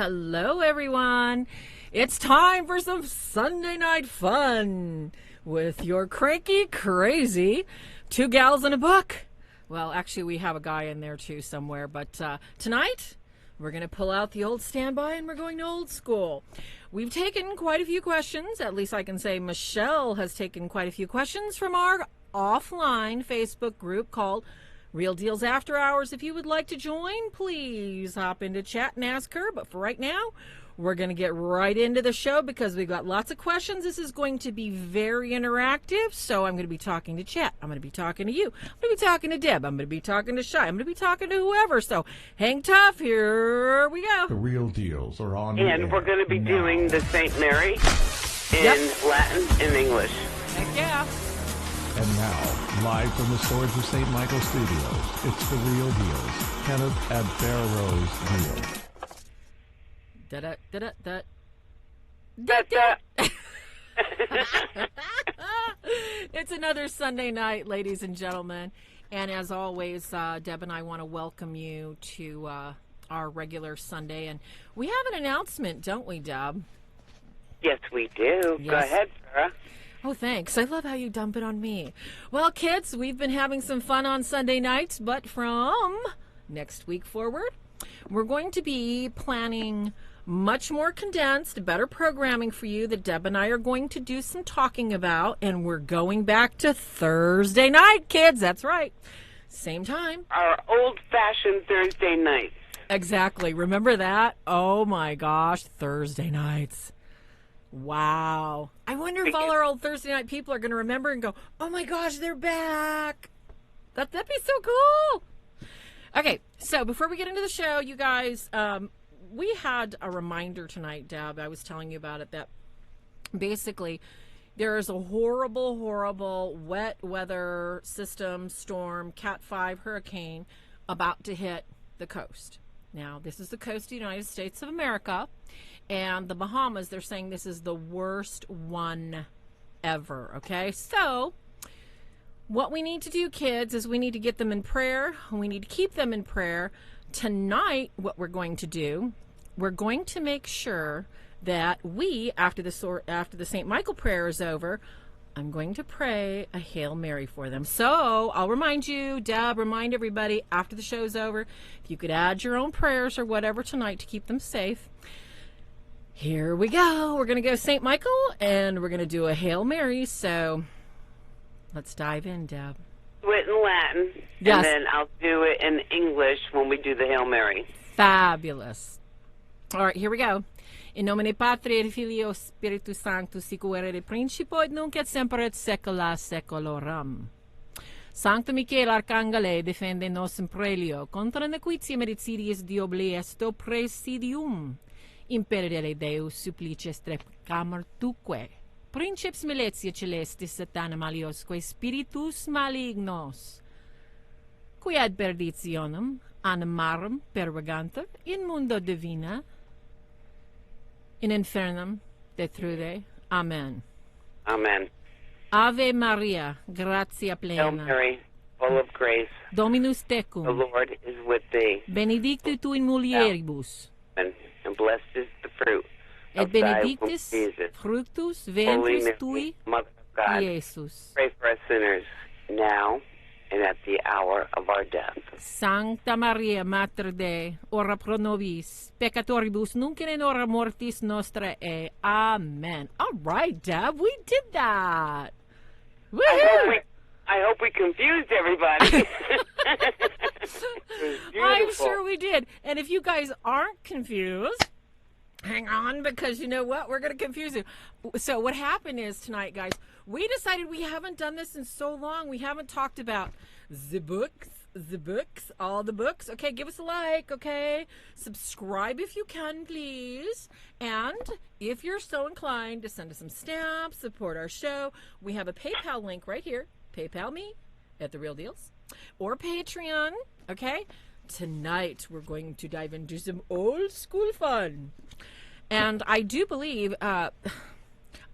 Hello, everyone. It's time for some Sunday night fun with your cranky, crazy two gals and a book. Well, actually, we have a guy in there, too, somewhere. But tonight, we're going to pull out the old standby and we're going to old school. We've taken quite a few questions. At least I can say Michelle has taken quite a few questions from our offline Facebook group called Real Deals After Hours. If you would like to join, please hop into chat and ask her. But for right now, we're going to get right into the show because we've got lots of questions. This is going to be very interactive. So I'm going to be talking to chat. I'm going to be talking to you. I'm going to be talking to Deb. I'm going to be talking to Shy. I'm going to be talking to whoever. So hang tough. Here we go. The Real Deals are on. And we're going to be doing the St. Mary in Latin and English. Heck yeah. And now, live from the Swords of St. Michael Studios, it's The Real Deals. Kenneth at Bear Rose Deal. It's another Sunday night, ladies and gentlemen. And as always, Deb and I want to welcome you to our regular Sunday. And we have an announcement, don't we, Deb? Yes, we do. Yes. Go ahead, Sarah. Oh, thanks. I love how you dump it on me. Well, kids, we've been having some fun on Sunday nights, but from next week forward, we're going to be planning much more condensed, better programming for you that Deb and I are going to do some talking about, and we're going back to Thursday night, kids. That's right. Same time. Our old-fashioned Thursday nights. Exactly. Remember that? Oh, my gosh, Thursday nights. Wow. I wonder if all our old Thursday night people are going to remember and go, oh my gosh, they're back. That'd be so cool. Okay, so before we get into the show, you guys, we had a reminder tonight, Deb. I was telling you about it, that basically there is a horrible, horrible wet weather system, storm, Cat 5 hurricane about to hit the coast. Now, this is the coast of the United States of America. And the Bahamas, they're saying this is the worst one ever, okay? So, what we need to do, kids, is we need to get them in prayer. We need to keep them in prayer. Tonight, what we're going to do, we're going to make sure that we, after the St. Michael prayer is over, I'm going to pray a Hail Mary for them. So, I'll remind you, Deb, remind everybody, after the show's over, if you could add your own prayers or whatever tonight to keep them safe. Here we go. We're going to go St. Michael, and we're going to do a Hail Mary. So let's dive in, Deb. Do it in Latin, yes. And then I'll do it in English when we do the Hail Mary. Fabulous. All right, here we go. In nomine Patri et Filio Spiritus Sanctus, sic ut erat in principio et nunc et semper et saecula saeculorum. Sancta Michael Arcangele, defende nos in prelio, contra nequitiam et insidiis diaboli est presidium. Imperere Deus supplices trepamur tuque. Princeps militia celestis satana maliosque spiritus malignos. Qui ad perditionem animarum pervegantur in mundo divina in infernum detrude. Amen. Amen. Ave Maria, gratia Hail plena. Mary, full of grace. Dominus tecum. The Lord is with thee. Benedicta tu in mulieribus. And blessed is the fruit Et of thy womb, benedictus Jesus. fructus Holy ventris Mary, tui, Mother of God, Iesus. pray for us sinners now and at the hour of our death. Sancta Maria, Mater Dei, ora pro nobis, peccatoribus, nunc in hora mortis nostra. Amen. All right, Deb, we did that. Woohoo! I hope we confused everybody. I'm sure we did. And if you guys aren't confused, hang on, because you know what? We're going to confuse you. So what happened is tonight, guys, we decided we haven't done this in so long. We haven't talked about the books, all the books. Okay, give us a like, okay? Subscribe if you can, please. And if you're so inclined to send us some stamps, support our show, we have a PayPal link right here. PayPal me at The Real Deals or Patreon, okay? Tonight, we're going to dive into some old school fun. And I do believe, I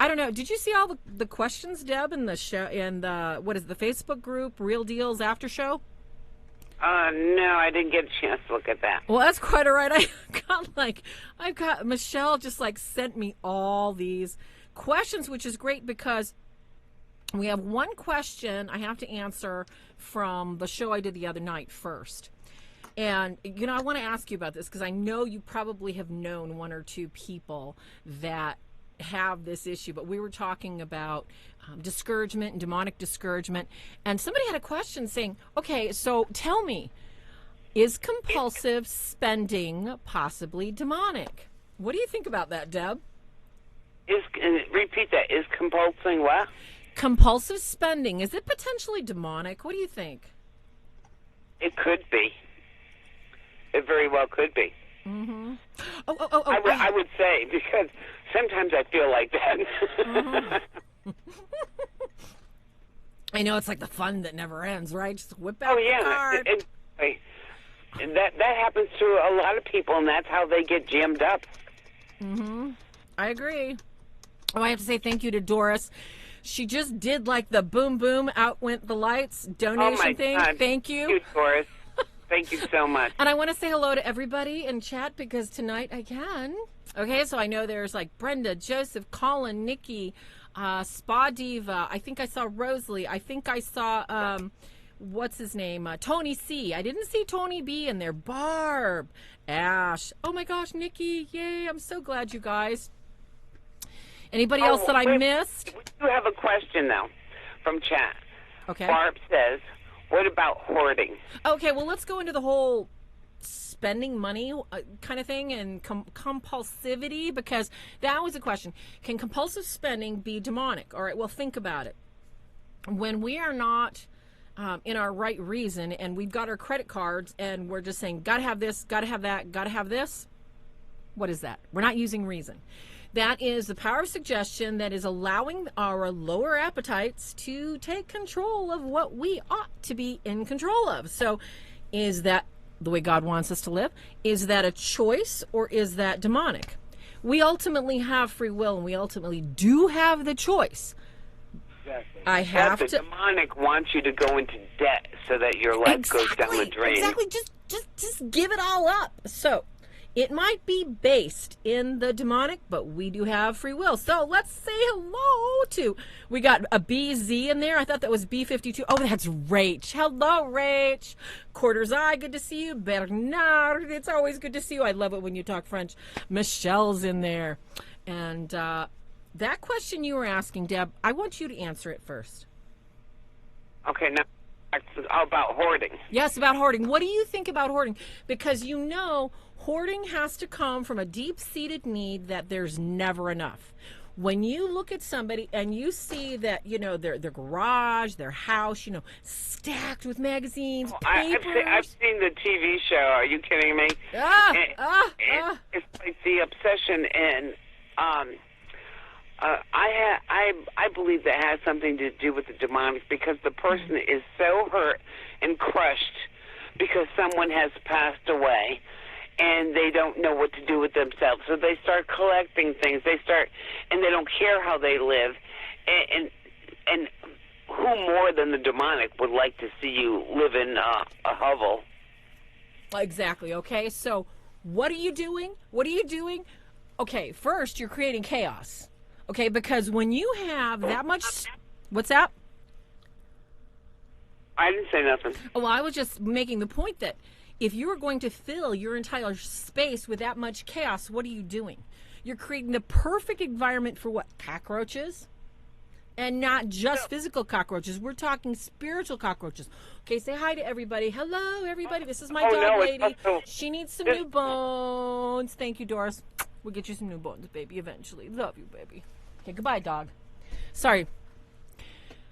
don't know, did you see all the questions, Deb, in the show, in the, what is the Facebook group, Real Deals After Show? No, I didn't get a chance to look at that. Well, that's quite all right. I've got Michelle just like sent me all these questions, which is great because we have one question I have to answer from the show I did the other night first. And, you know, I want to ask you about this because I know you probably have known one or two people that have this issue, but we were talking about discouragement and demonic discouragement. And somebody had a question saying, okay, so tell me, is compulsive spending possibly demonic? What do you think about that, Deb? Repeat that. Is compulsing what? Compulsive spending, is it potentially demonic? What do you think? It could be. It very well could be. Mm-hmm. I would say, because sometimes I feel like that. Mm-hmm. I know, it's like the fun that never ends, right? Just whip out the card. And that happens to a lot of people, and that's how they get jammed up. Mm-hmm. I agree. Oh, I have to say thank you to Doris. She just did like the boom, boom, out went the lights donation thing. God. Thank you. Thank you, Doris. Thank you so much. And I want to say hello to everybody in chat because tonight I can. Okay, so I know there's like Brenda, Joseph, Colin, Nikki, Spa Diva. I think I saw Rosalie. I think I saw, what's his name? Tony C. I didn't see Tony B in there. Barb, Ash. Oh my gosh, Nikki. Yay, I'm so glad you guys. Anybody else that I missed? We do have a question, though, from chat. Okay. Barb says, what about hoarding? Okay, well, let's go into the whole spending money kind of thing and compulsivity, because that was a question. Can compulsive spending be demonic? All right, well, think about it. When we are not in our right reason and we've got our credit cards and we're just saying, gotta have this, gotta have that, gotta have this, what is that? We're not using reason. That is the power of suggestion that is allowing our lower appetites to take control of what we ought to be in control of. So is that the way God wants us to live? Is that a choice, or is that demonic? We ultimately have free will, and we ultimately do have the choice. Exactly. I have the demonic wants you to go into debt so that your life goes down the drain. Exactly. Just give it all up. So it might be based in the demonic, but we do have free will. So let's say hello to, we got a BZ in there. I thought that was B52. Oh, that's Rach. Hello, Rach. Quarters Eye, good to see you. Bernard, it's always good to see you. I love it when you talk French. Michelle's in there. And that question you were asking, Deb, I want you to answer it first. Okay, now about hoarding. Yes, about hoarding. What do you think about hoarding? Because you know, hoarding has to come from a deep-seated need that there's never enough. When you look at somebody and you see that, you know, their garage, their house, you know, stacked with magazines, papers. I've seen the TV show. Are you kidding me? It's like the obsession, and I believe that has something to do with the demonic, because the person is so hurt and crushed because someone has passed away, and they don't know what to do with themselves. So they start collecting things. And they don't care how they live. And who more than the demonic would like to see you live in a hovel? Exactly. Okay. So what are you doing? What are you doing? Okay. First, you're creating chaos. Okay. Because when you have that much, what's that? I didn't say nothing. Oh, well, I was just making the point that if you are going to fill your entire space with that much chaos, what are you doing? You're creating the perfect environment for what? Cockroaches? And not just physical cockroaches. We're talking spiritual cockroaches. Okay, say hi to everybody. Hello, everybody. This is my dog lady. She needs some new bones. Thank you, Doris. We'll get you some new bones, baby, eventually. Love you, baby. Okay, goodbye, dog. Sorry.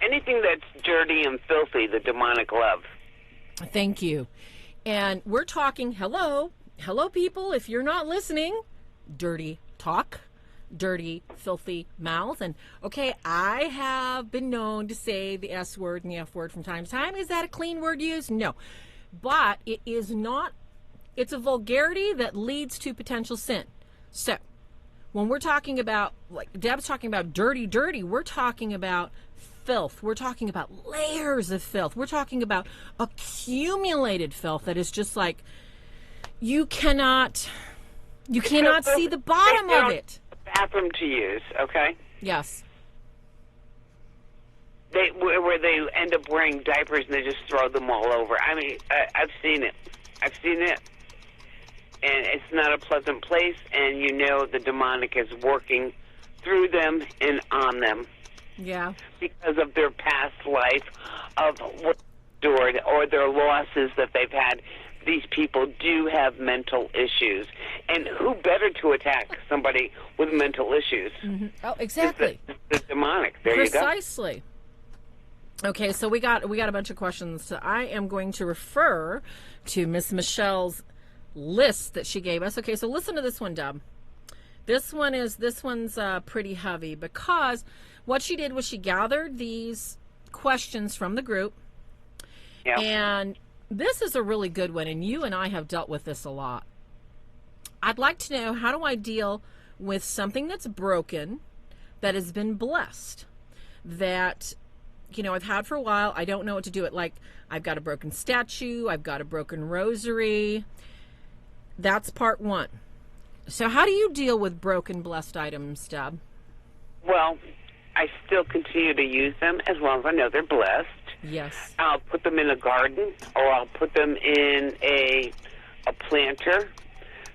Anything that's dirty and filthy, the demonic love. Thank you. And we're talking, hello, people, if you're not listening, dirty talk, dirty, filthy mouth. And, okay, I have been known to say the S word and the F word from time to time. Is that a clean word used? No. But it is not, it's a vulgarity that leads to potential sin. So, when we're talking about, like Deb's talking about dirty, we're talking about filth. We're talking about layers of filth. We're talking about accumulated filth that is just like, you cannot see the bottom of it. Bathroom to use, okay? Yes. Where they end up wearing diapers and they just throw them all over. I mean, I've seen it. And it's not a pleasant place, and you know the demonic is working through them and on them. Yeah. Because of their past life, of what they endured, or their losses that they've had. These people do have mental issues. And who better to attack somebody with mental issues? Mm-hmm. Oh, exactly. The demonic. There Precisely. You go. Okay, so we got a bunch of questions. So I am going to refer to Miss Michelle's list that she gave us. Okay, so listen to this one, Deb. This one's pretty heavy, because what she did was she gathered these questions from the group. Yeah. And this is a really good one, and you and I have dealt with this a lot. I'd like to know, how do I deal with something that's broken, that has been blessed, that, I've had for a while. I don't know what to do. Like, I've got a broken statue. I've got a broken rosary. That's part one. So how do you deal with broken, blessed items, Deb? Well, I still continue to use them as long as I know they're blessed. Yes. I'll put them in a garden, or I'll put them in a planter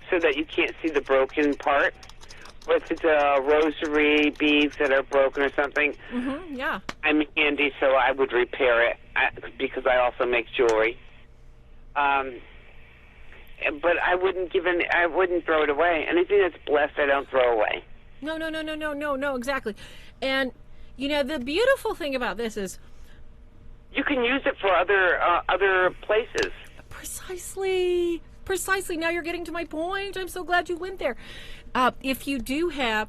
so that you can't see the broken part. Or if it's a rosary, beads that are broken or something, yeah. I'm handy, so I would repair it because I also make jewelry. But I wouldn't throw it away. Anything that's blessed, I don't throw away. No, exactly. And, the beautiful thing about this is, you can use it for other places. Precisely. Now you're getting to my point. I'm so glad you went there. If you do have,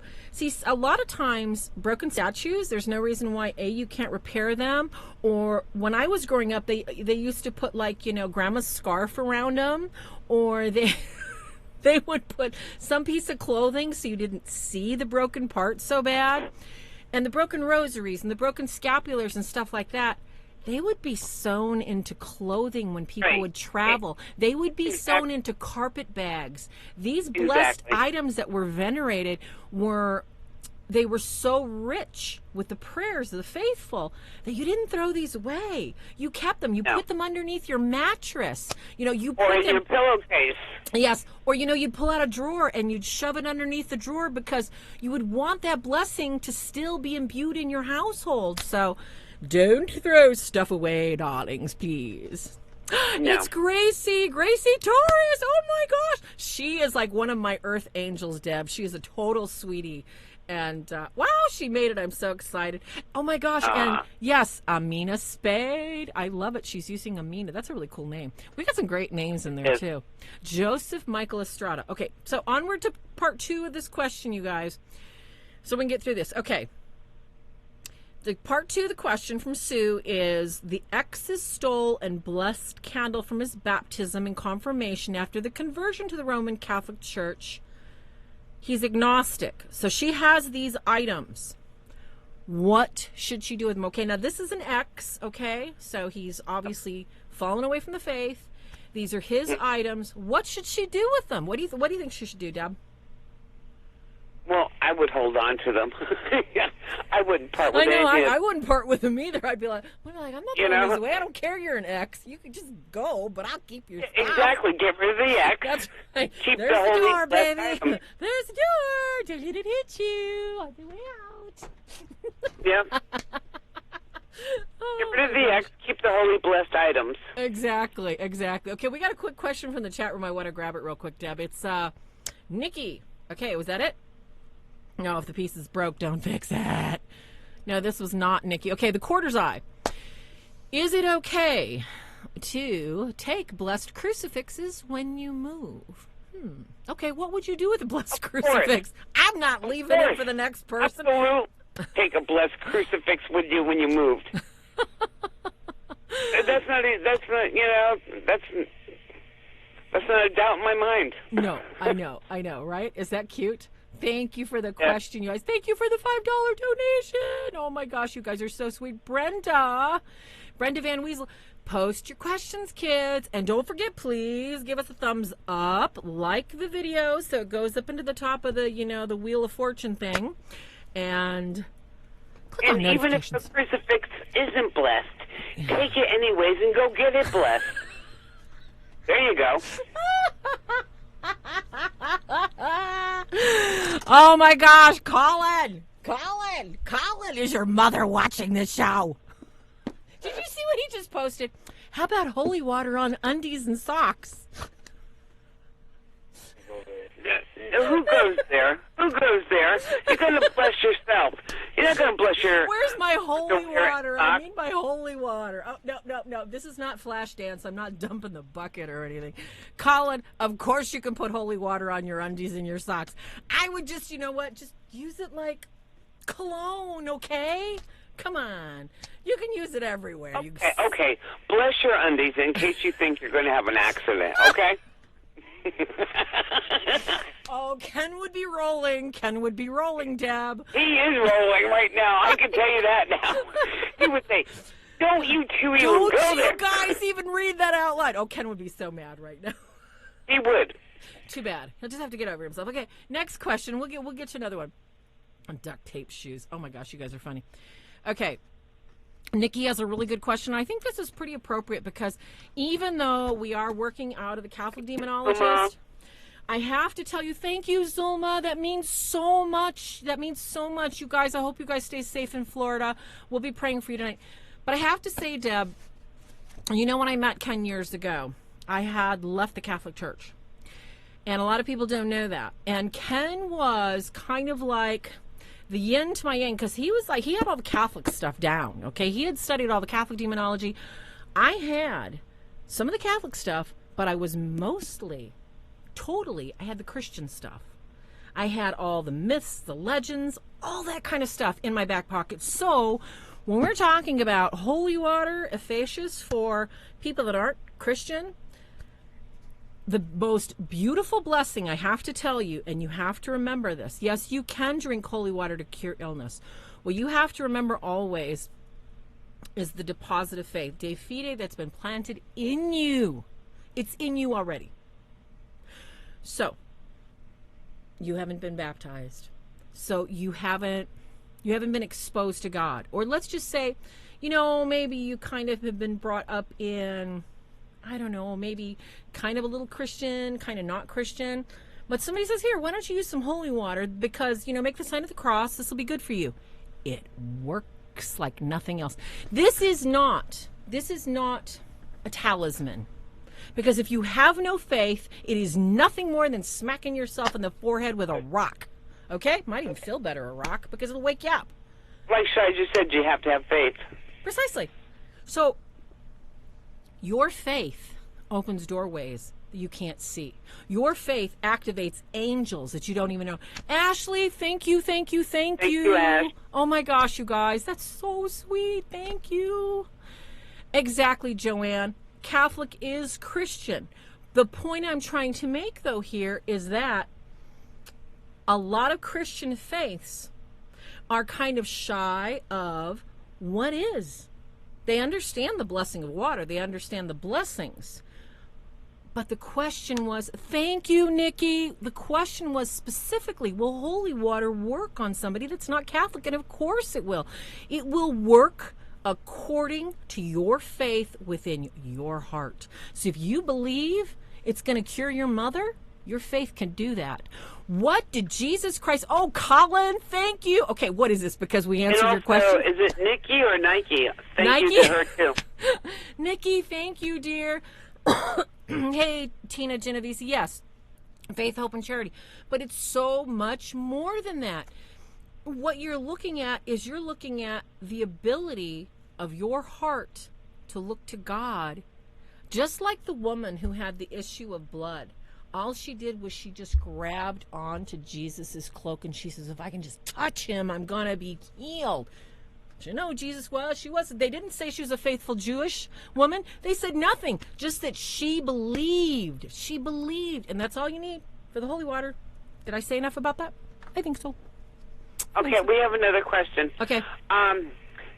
a lot of times broken statues, there's no reason why you can't repair them. Or when I was growing up, they used to put grandma's scarf around them, or they would put some piece of clothing so you didn't see the broken part so bad. And the broken rosaries and the broken scapulars and stuff like that, they would be sewn into clothing when people would travel. They would be sewn into carpet bags. These blessed items that were venerated were so rich with the prayers of the faithful that you didn't throw these away. You kept them. You put them underneath your mattress. You put or in them, your pillowcase. Yes. Or, you'd pull out a drawer and you'd shove it underneath the drawer because you would want that blessing to still be imbued in your household. So don't throw stuff away, darlings, please. No. It's Gracie Torres. Oh my gosh. She is like one of my earth angels, Deb. She is a total sweetie. And, wow, she made it. I'm so excited. Oh, my gosh. And, yes, Amina Spade. I love it. She's using Amina. That's a really cool name. We got some great names in there, too. Joseph Michael Estrada. Okay, so onward to part 2 of this question, you guys. So we can get through this. Okay. The part 2 of the question from Sue is, the exes stole and blessed candle from his baptism and confirmation after the conversion to the Roman Catholic Church. He's agnostic. So she has these items. What should she do with them? Okay, now this is an ex, okay? So he's obviously fallen away from the faith. These are his items. What should she do with them? What do you think she should do, Deb? Well, I would hold on to them. I wouldn't part with them. I wouldn't part with them either. I'd be like, I'm not throwing this away. I don't care you're an ex. You can just go, but I'll keep your stuff. Exactly. Get rid of the ex. That's right. Keep There's the door, baby. Item. There's the door. Don't let it hit you on the way out. Yep. Get rid of the ex. Keep the holy blessed items. Exactly. Okay, we got a quick question from the chat room. I want to grab it real quick, Deb. It's Nikki. Okay, was that it? No, if the piece is broke, don't fix it. No, this was not Nikki. Okay, the quarter's eye. Is it okay to take blessed crucifixes when you move? Okay, what would you do with a blessed crucifix? I'm not leaving it for the next person. Absolutely. Take a blessed crucifix with you when you moved. That's not a doubt in my mind. No, I know, right? Is that cute? Thank you for the question, you guys. Thank you for the $5 donation. Oh my gosh, you guys are so sweet. Brenda Van Weasel. Post your questions, kids. And don't forget, please give us a thumbs up. Like the video so it goes up into the top of the, the Wheel of Fortune thing. And click on even if the notifications. crucifix isn't blessed, take it anyways and go get it blessed. There you go. Oh my gosh, Colin, is your mother watching this show? Did you see what he just posted? How about holy water on undies and socks? Who goes there? You're going to bless yourself. You're not going to bless your... Where's my holy water? I need my holy water. Oh, no. This is not flash dance. I'm not dumping the bucket or anything. Colin, of course you can put holy water on your undies and your socks. I would just, just use it like cologne, okay? Come on. You can use it everywhere. Okay. Bless your undies in case you think you're going to have an accident, okay? Oh, Ken would be rolling, Deb. He is rolling right now. I can tell you that now. He would say, don't you two even go there. Don't you guys even read that out loud. Oh, Ken would be so mad right now. He would. Too bad. He'll just have to get over himself. Okay, next question. We'll get to another one. On duct tape shoes. Oh my gosh, you guys are funny. Okay. Nikki has a really good question. I think this is pretty appropriate because even though we are working out of the Catholic Demonologist, I have to tell you, thank you, Zulma. That means so much. You guys, I hope you guys stay safe in Florida. We'll be praying for you tonight. But I have to say, Deb, when I met Ken years ago, I had left the Catholic Church. And a lot of people don't know that. And Ken was kind of like the yin to my yang, because he had all the Catholic stuff down, okay? He had studied all the Catholic demonology. I had some of the Catholic stuff, but I was I had the Christian stuff. I had all the myths, the legends, all that kind of stuff in my back pocket. So when we're talking about holy water, efficacious for people that aren't Christian, the most beautiful blessing, I have to tell you, and you have to remember this. Yes, you can drink holy water to cure illness. What you have to remember always is the deposit of faith, de fide, that's been planted in you. It's in you already. So, you haven't been baptized. So you haven't been exposed to God. Or let's just say, maybe you kind of have been brought up in, I don't know, maybe kind of a little Christian, kind of not Christian. But somebody says, here, why don't you use some holy water? Because, make the sign of the cross. This will be good for you. It works like nothing else. This is not a talisman. Because if you have no faith, it is nothing more than smacking yourself in the forehead with a rock. Okay? Might even feel better, a rock, because it'll wake you up. Like I just said, you have to have faith. Precisely. So, your faith opens doorways that you can't see. Your faith activates angels that you don't even know. Ashley, thank you. Thank you, Ash. Oh my gosh, you guys. That's so sweet. Thank you. Exactly, Joanne. Catholic is Christian. The point I'm trying to make, though, here is that a lot of Christian faiths are kind of shy of what is. They understand the blessing of water. They understand the blessings. But the question was, thank you, Nikki. The question was specifically, will holy water work on somebody that's not Catholic? And of course it will. It will work according to your faith within your heart. So if you believe it's going to cure your mother, your faith can do that. What did Jesus Christ... Oh, Colin, thank you. Okay, what is this? Because we answered your question. Is it Nikki or Nike? Thank Nike? you to her, too. Nikki, thank you, dear. Hey, Tina Genovese, yes. Faith, hope, and charity. But it's so much more than that. What you're looking at is the ability of your heart to look to God. Just like the woman who had the issue of blood. All she did was she just grabbed onto Jesus's cloak and she says, if I can just touch him, I'm going to be healed. You know who Jesus was? She wasn't. They didn't say she was a faithful Jewish woman. They said nothing. Just that she believed. She believed. And that's all you need for the holy water. Did I say enough about that? I think so. Okay, we have another question. Okay.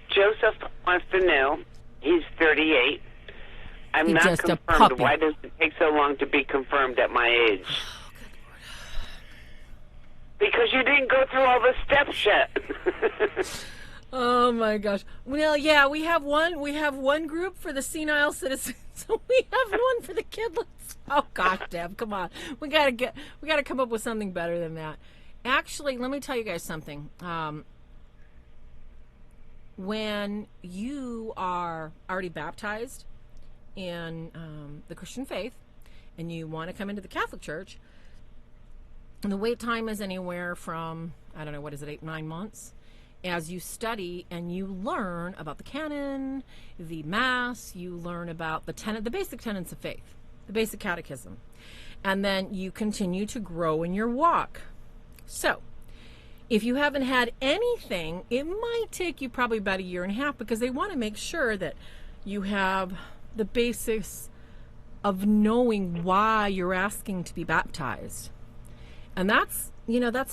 Joseph wants to know, he's 38. I'm He's not just a confirmed. puppy. Why does it take so long to be confirmed at my age? Because you didn't go through all the steps yet. Oh my gosh. Well, yeah, we have one group for the senile citizens. We have one for the kidless. Oh gosh, Deb, come on. We gotta come up with something better than that. Actually, let me tell you guys something. When you are already baptized in the Christian faith and you want to come into the Catholic Church, and the wait time is anywhere from, I don't know, what is it, 8-9 months? As you study and you learn about the canon, the Mass, you learn about the basic tenets of faith, the basic catechism. And then you continue to grow in your walk. So, if you haven't had anything, it might take you probably about 1.5 years because they want to make sure that you have the basics of knowing why you're asking to be baptized. And that's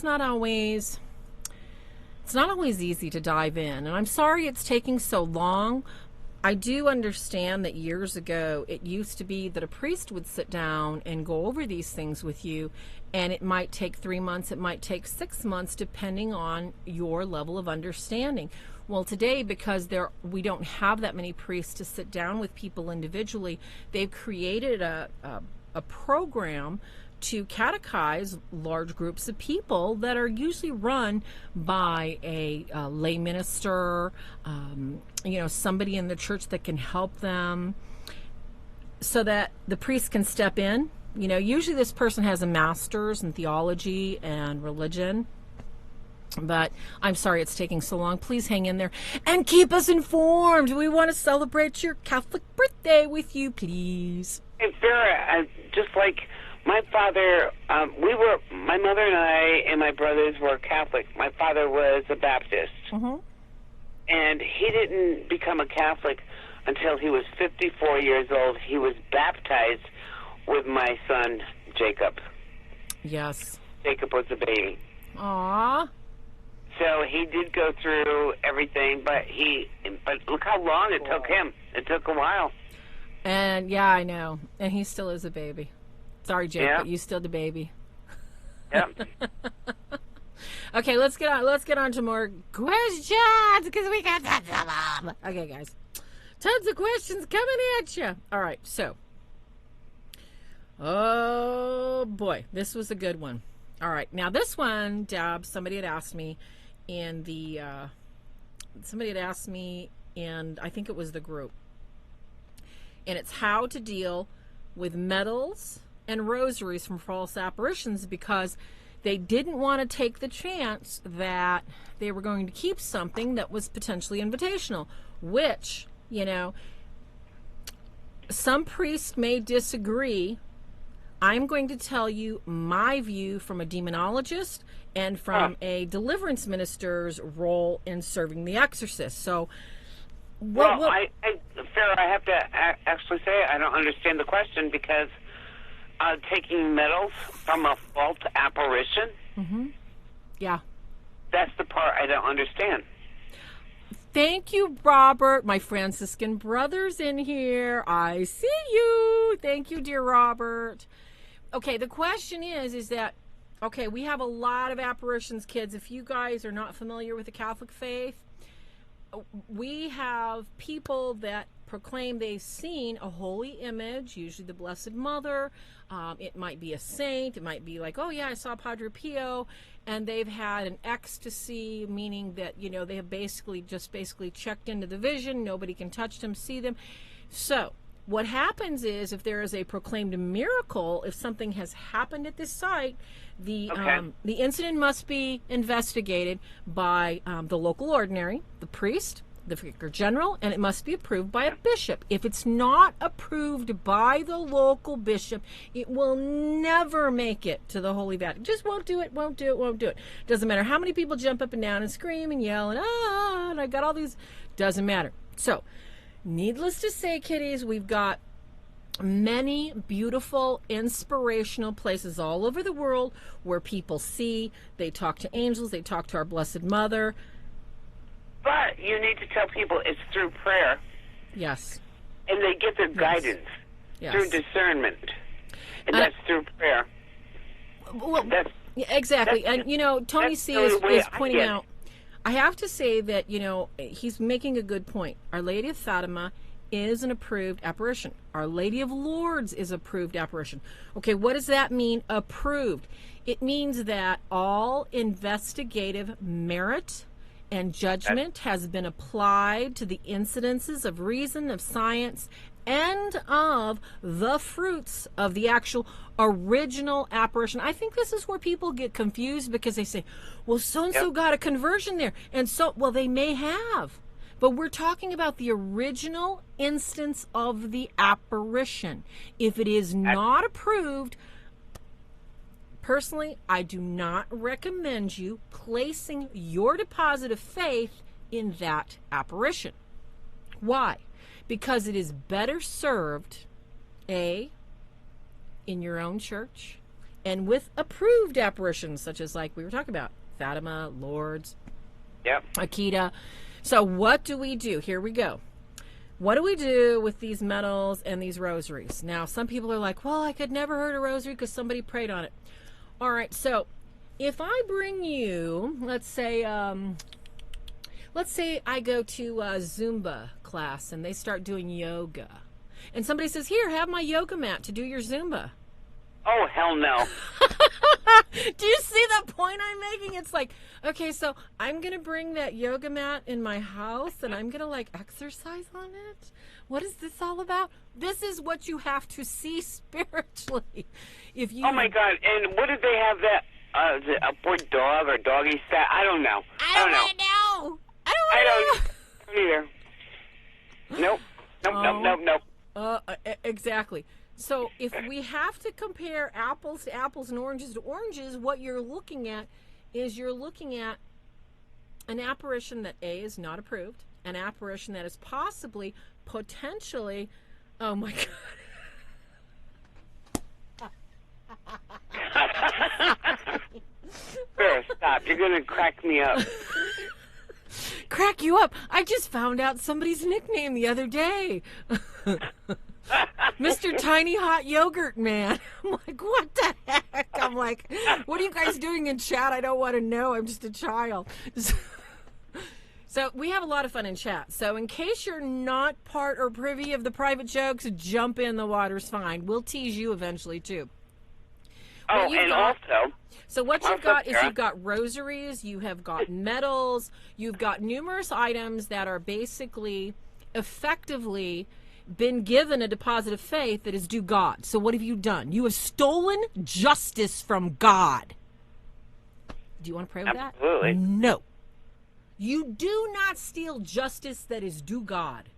not always easy to dive in. And I'm sorry it's taking so long. I do understand that years ago it used to be that a priest would sit down and go over these things with you, and it might take 3 months, it might take 6 months, depending on your level of understanding. Well, today, because we don't have that many priests to sit down with people individually, they've created a program to catechize large groups of people that are usually run by a lay minister, somebody in the church that can help them, so that the priest can step in. Usually this person has a master's in theology and religion. But I'm sorry it's taking so long. Please hang in there and keep us informed. We want to celebrate your Catholic birthday with you, please. Hey, Vera, just like my father, my mother and I and my brothers were Catholic. My father was a Baptist. Mm-hmm. And he didn't become a Catholic until he was 54 years old. He was baptized with my son, Jacob. Yes. Jacob was a baby. Aww. So he did go through everything, but look how long it took him. It took a while. And yeah, I know. And he still is a baby. Sorry, Jake, Yeah. but you still the baby. Yep. Okay, let's get on to more questions because we got tons of them. Okay, guys, tons of questions coming at you. All right, so, oh boy, this was a good one. All right, now this one, Deb, somebody had asked me in I think it was the group, and it's how to deal with medals and rosaries from false apparitions, because they didn't want to take the chance that they were going to keep something that was potentially invitational, which, some priests may disagree. I'm going to tell you my view from a demonologist and from a deliverance minister's role in serving the exorcist. So, Farrah, I have to actually say I don't understand the question, because taking medals from a false apparition? Mm-hmm. Yeah. That's the part I don't understand. Thank you, Robert. My Franciscan brother's in here. I see you. Thank you, dear Robert. Okay, the question is that, okay, we have a lot of apparitions, kids. If you guys are not familiar with the Catholic faith, we have people that proclaim they've seen a holy image, usually the Blessed Mother. It might be a saint. It might be like, oh yeah, I saw Padre Pio, and they've had an ecstasy, meaning that, they have basically checked into the vision. Nobody can touch them, see them. So what happens is, if there is a proclaimed miracle, if something has happened at this site, the incident must be investigated by the local ordinary, the priest, the vicar general, and it must be approved by a bishop. If it's not approved by the local bishop, it will never make it to the Holy Vatican. Just won't do it. Doesn't matter how many people jump up and down and scream and yell and I got all these. Doesn't matter. So, needless to say, kiddies, we've got many beautiful, inspirational places all over the world where people see, they talk to angels, they talk to our Blessed Mother. But you need to tell people it's through prayer. Yes. And they get their guidance through discernment. And that's through prayer. Well, exactly. And, Tony C. is pointing out, I have to say that, he's making a good point. Our Lady of Fatima is an approved apparition. Our Lady of Lourdes is approved apparition. Okay, what does that mean, approved? It means that all investigative merit and judgment has been applied to the incidences of reason, of science, and of the fruits of the actual original apparition. I think this is where people get confused because they say, well, so-and-so got a conversion there. And well, they may have. But we're talking about the original instance of the apparition. If it is not approved, personally, I do not recommend you placing your deposit of faith in that apparition. Why? Because it is better served, in your own church, and with approved apparitions, such as like we were talking about, Fatima, Lourdes, Akita. So what do we do? Here we go. What do we do with these medals and these rosaries? Now, some people are like, well, I could never hurt a rosary because somebody prayed on it. All right, so if I bring you, let's say I go to a Zumba class and they start doing yoga. And somebody says, here, have my yoga mat to do your Zumba. Oh, hell no. Do you see the point I'm making? It's like, okay, so I'm going to bring that yoga mat in my house and I'm going to exercise on it? What is this all about? This is what you have to see spiritually. Oh my God. And what did they have that, a poor dog or doggy style? I don't know. I don't know. I don't either. Nope. Exactly. So if we have to compare apples to apples and oranges to oranges, what you're looking at is an apparition that is not approved, an apparition that is potentially, oh my God. Sure, stop. You're going to crack me up. Crack you up? I just found out somebody's nickname the other day. Mr. Tiny Hot Yogurt Man. I'm like, what the heck? I'm like, what are you guys doing in chat? I don't want to know. I'm just a child. So we have a lot of fun in chat. So in case you're not part or privy of the private jokes, jump in. The water's fine. We'll tease you eventually, too. So what you've got is you've got rosaries, you have got medals, you've got numerous items that are basically effectively been given a deposit of faith that is due God. So what have you done? You have stolen justice from God. Do you want to pray with that? Absolutely. No. You do not steal justice that is due God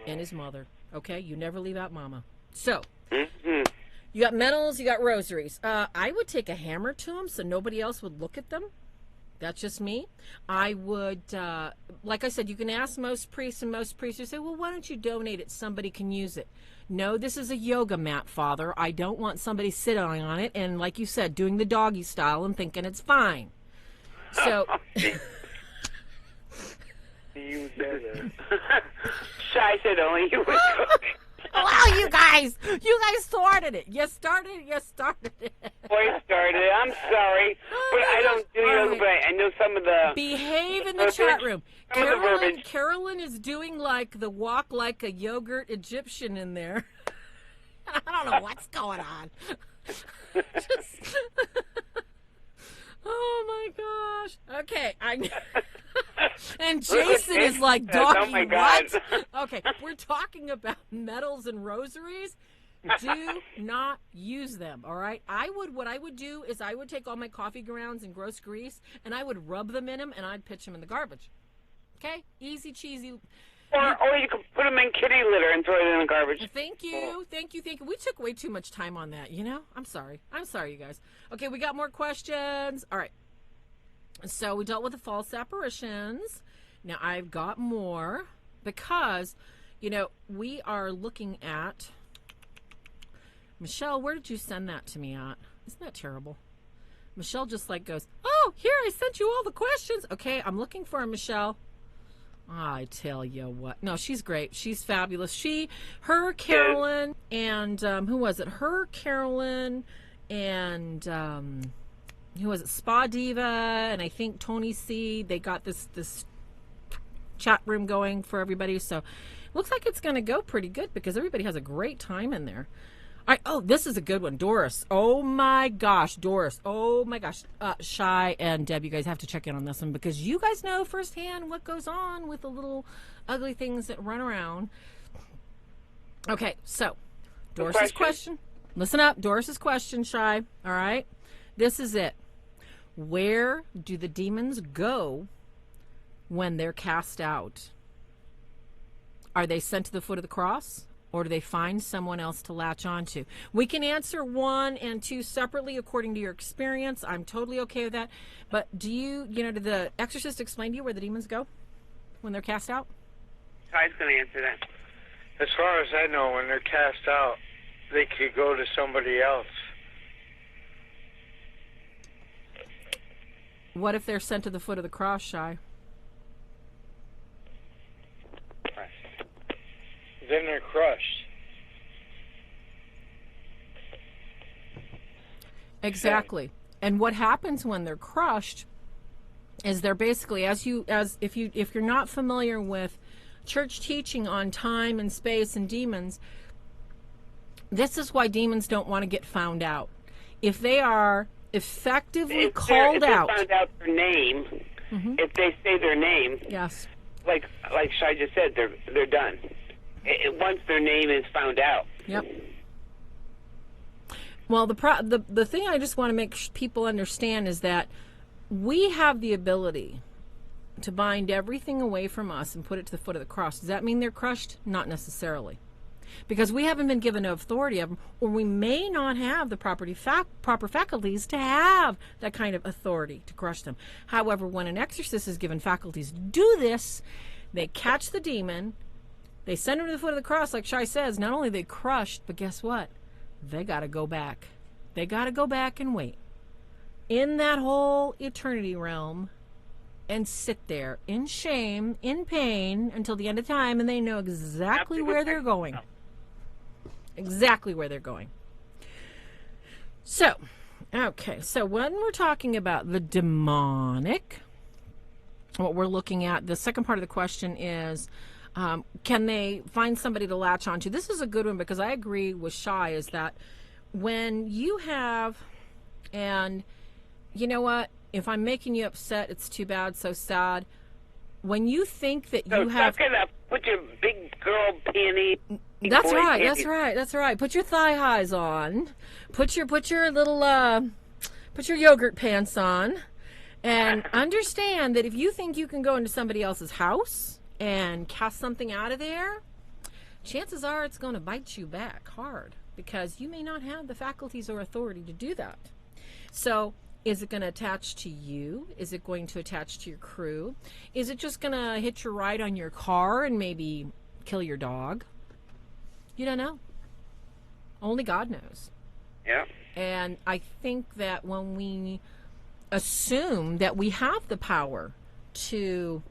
and his mother. Okay? You never leave out mama. So, you got medals, you got rosaries. I would take a hammer to them so nobody else would look at them. That's just me. I would, like I said, you can ask most priests, and most priests will say, well, why don't you donate it? Somebody can use it. No, this is a yoga mat, Father. I don't want somebody sitting on it and, like you said, doing the doggy style and thinking it's fine. So... You said it. Shy said only you would cook. Well, you guys started it. You started it. Boy started it. I'm sorry, but I don't do yoga, but I know some of the... Behave in the chat room. Carolyn is doing the walk like a yogurt Egyptian in there. I don't know what's going on. Oh my gosh. Okay, and Jason is like, doggy, oh my God. what? Okay, we're talking about medals and rosaries. Do not use them, all right? What I would do is I would take all my coffee grounds and gross grease, and I would rub them in them, and I'd pitch them in the garbage. Okay? Easy, cheesy. Or you can put them in kitty litter and throw it in the garbage. Thank you. We took way too much time on that, I'm sorry, you guys. Okay, we got more questions. All right. So we dealt with the false apparitions. Now I've got more because, We are looking at... Michelle, where did you send that to me at? Isn't that terrible? Michelle just goes, oh, here, I sent you all the questions. Okay, I'm looking for her, Michelle. I tell you what. No, she's great. She's fabulous. Her, Carolyn, and who was it? Her, Carolyn, and who was it? Spa Diva, and I think Tony C. They got this chat room going for everybody. So it looks like it's going to go pretty good because everybody has a great time in there. This is a good one. Doris. Oh, my gosh. Doris. Oh, my gosh. Shy and Deb, you guys have to check in on this one because you guys know firsthand what goes on with the little ugly things that run around. Okay, so Doris's question. Listen up. Doris's question, Shy. All right? This is it. Where do the demons go when they're cast out? Are they sent to the foot of the cross? Or do they find someone else to latch onto? We can answer 1 and 2 separately according to your experience. I'm totally okay with that. But did the exorcist explain to you where the demons go when they're cast out? Ty's going to answer that. As far as I know, when they're cast out, they could go to somebody else. What if they're sent to the foot of the cross, Shy? Then they're crushed. Exactly. And what happens when they're crushed is they're basically, if you're not familiar with church teaching on time and space and demons, this is why demons don't want to get found out. If they are effectively called out, if they found out their name, if they say their name, yes, like Shai just said, they're done. Once their name is found out. Yep. Well, the thing I just want to make people understand is that we have the ability to bind everything away from us and put it to the foot of the cross. Does that mean they're crushed? Not necessarily. Because we haven't been given authority of them, or we may not have the proper faculties to have that kind of authority to crush them. However, when an exorcist is given faculties to do this, they catch the demon, they send him to the foot of the cross, like Shai says. Not only are they crushed, but guess what? They got to go back. They got to go back and wait in that whole eternity realm and sit there in shame, in pain, until the end of time, and they know exactly where they're going. Exactly where they're going. So, okay, so when we're talking about the demonic, what we're looking at, the second part of the question is, can they find somebody to latch onto? This is a good one because I agree with Shai, is that when you have, and you know what, if I'm making you upset, it's too bad, so sad. When you think that you have... Suck it up. Put your big girl panty... That's right. Put your thigh highs on. Put your little, put your yogurt pants on. And understand that if you think you can go into somebody else's house and cast something out of there, chances are it's going to bite you back hard because you may not have the faculties or authority to do that. So is it going to attach to you? Is it going to attach to your crew? Is it just going to hitch your ride on your car and maybe kill your dog? You don't know. Only God knows. Yeah. And I think that when we assume that we have the power to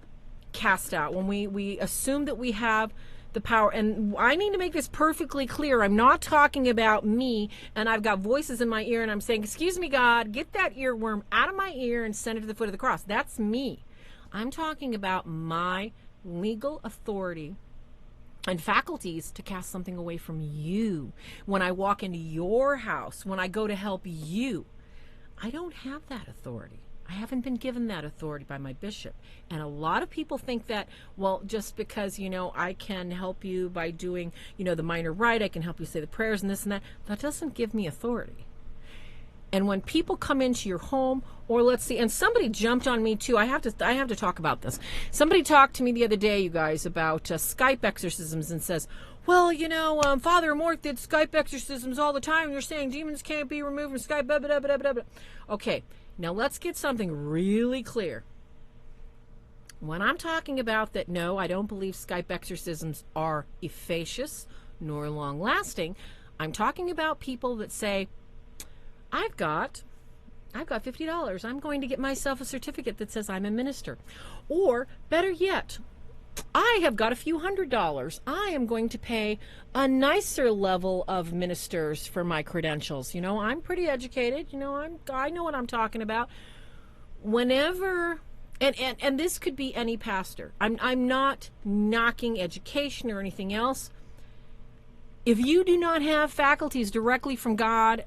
cast out, when we assume that we have the power, and I need to make this perfectly clear, I'm not talking about me and I've got voices in my ear and I'm saying, excuse me, God, get that earworm out of my ear and send it to the foot of the cross. That's me. I'm talking about my legal authority and faculties to cast something away from you. When I walk into your house, when I go to help you, I don't have that authority. I haven't been given that authority by my bishop. And a lot of people think that, well, just because, I can help you by doing, the minor rite, I can help you say the prayers and this and that doesn't give me authority. And when people come into your home, or let's see, and somebody jumped on me too. I have to talk about this. Somebody talked to me the other day, you guys, about Skype exorcisms and says, well, Father Amorth did Skype exorcisms all the time. And you're saying demons can't be removed from Skype, blah, blah, blah, blah, blah. Okay, now let's get something really clear. When I'm talking about that, no, I don't believe Skype exorcisms are efficacious nor long-lasting, I'm talking about people that say, I've got $50. I'm going to get myself a certificate that says I'm a minister. Or, better yet, I have got a few $100s. I am going to pay a nicer level of ministers for my credentials. I'm pretty educated. I know what I'm talking about. Whenever, and this could be any pastor. I'm not knocking education or anything else. If you do not have faculties directly from God,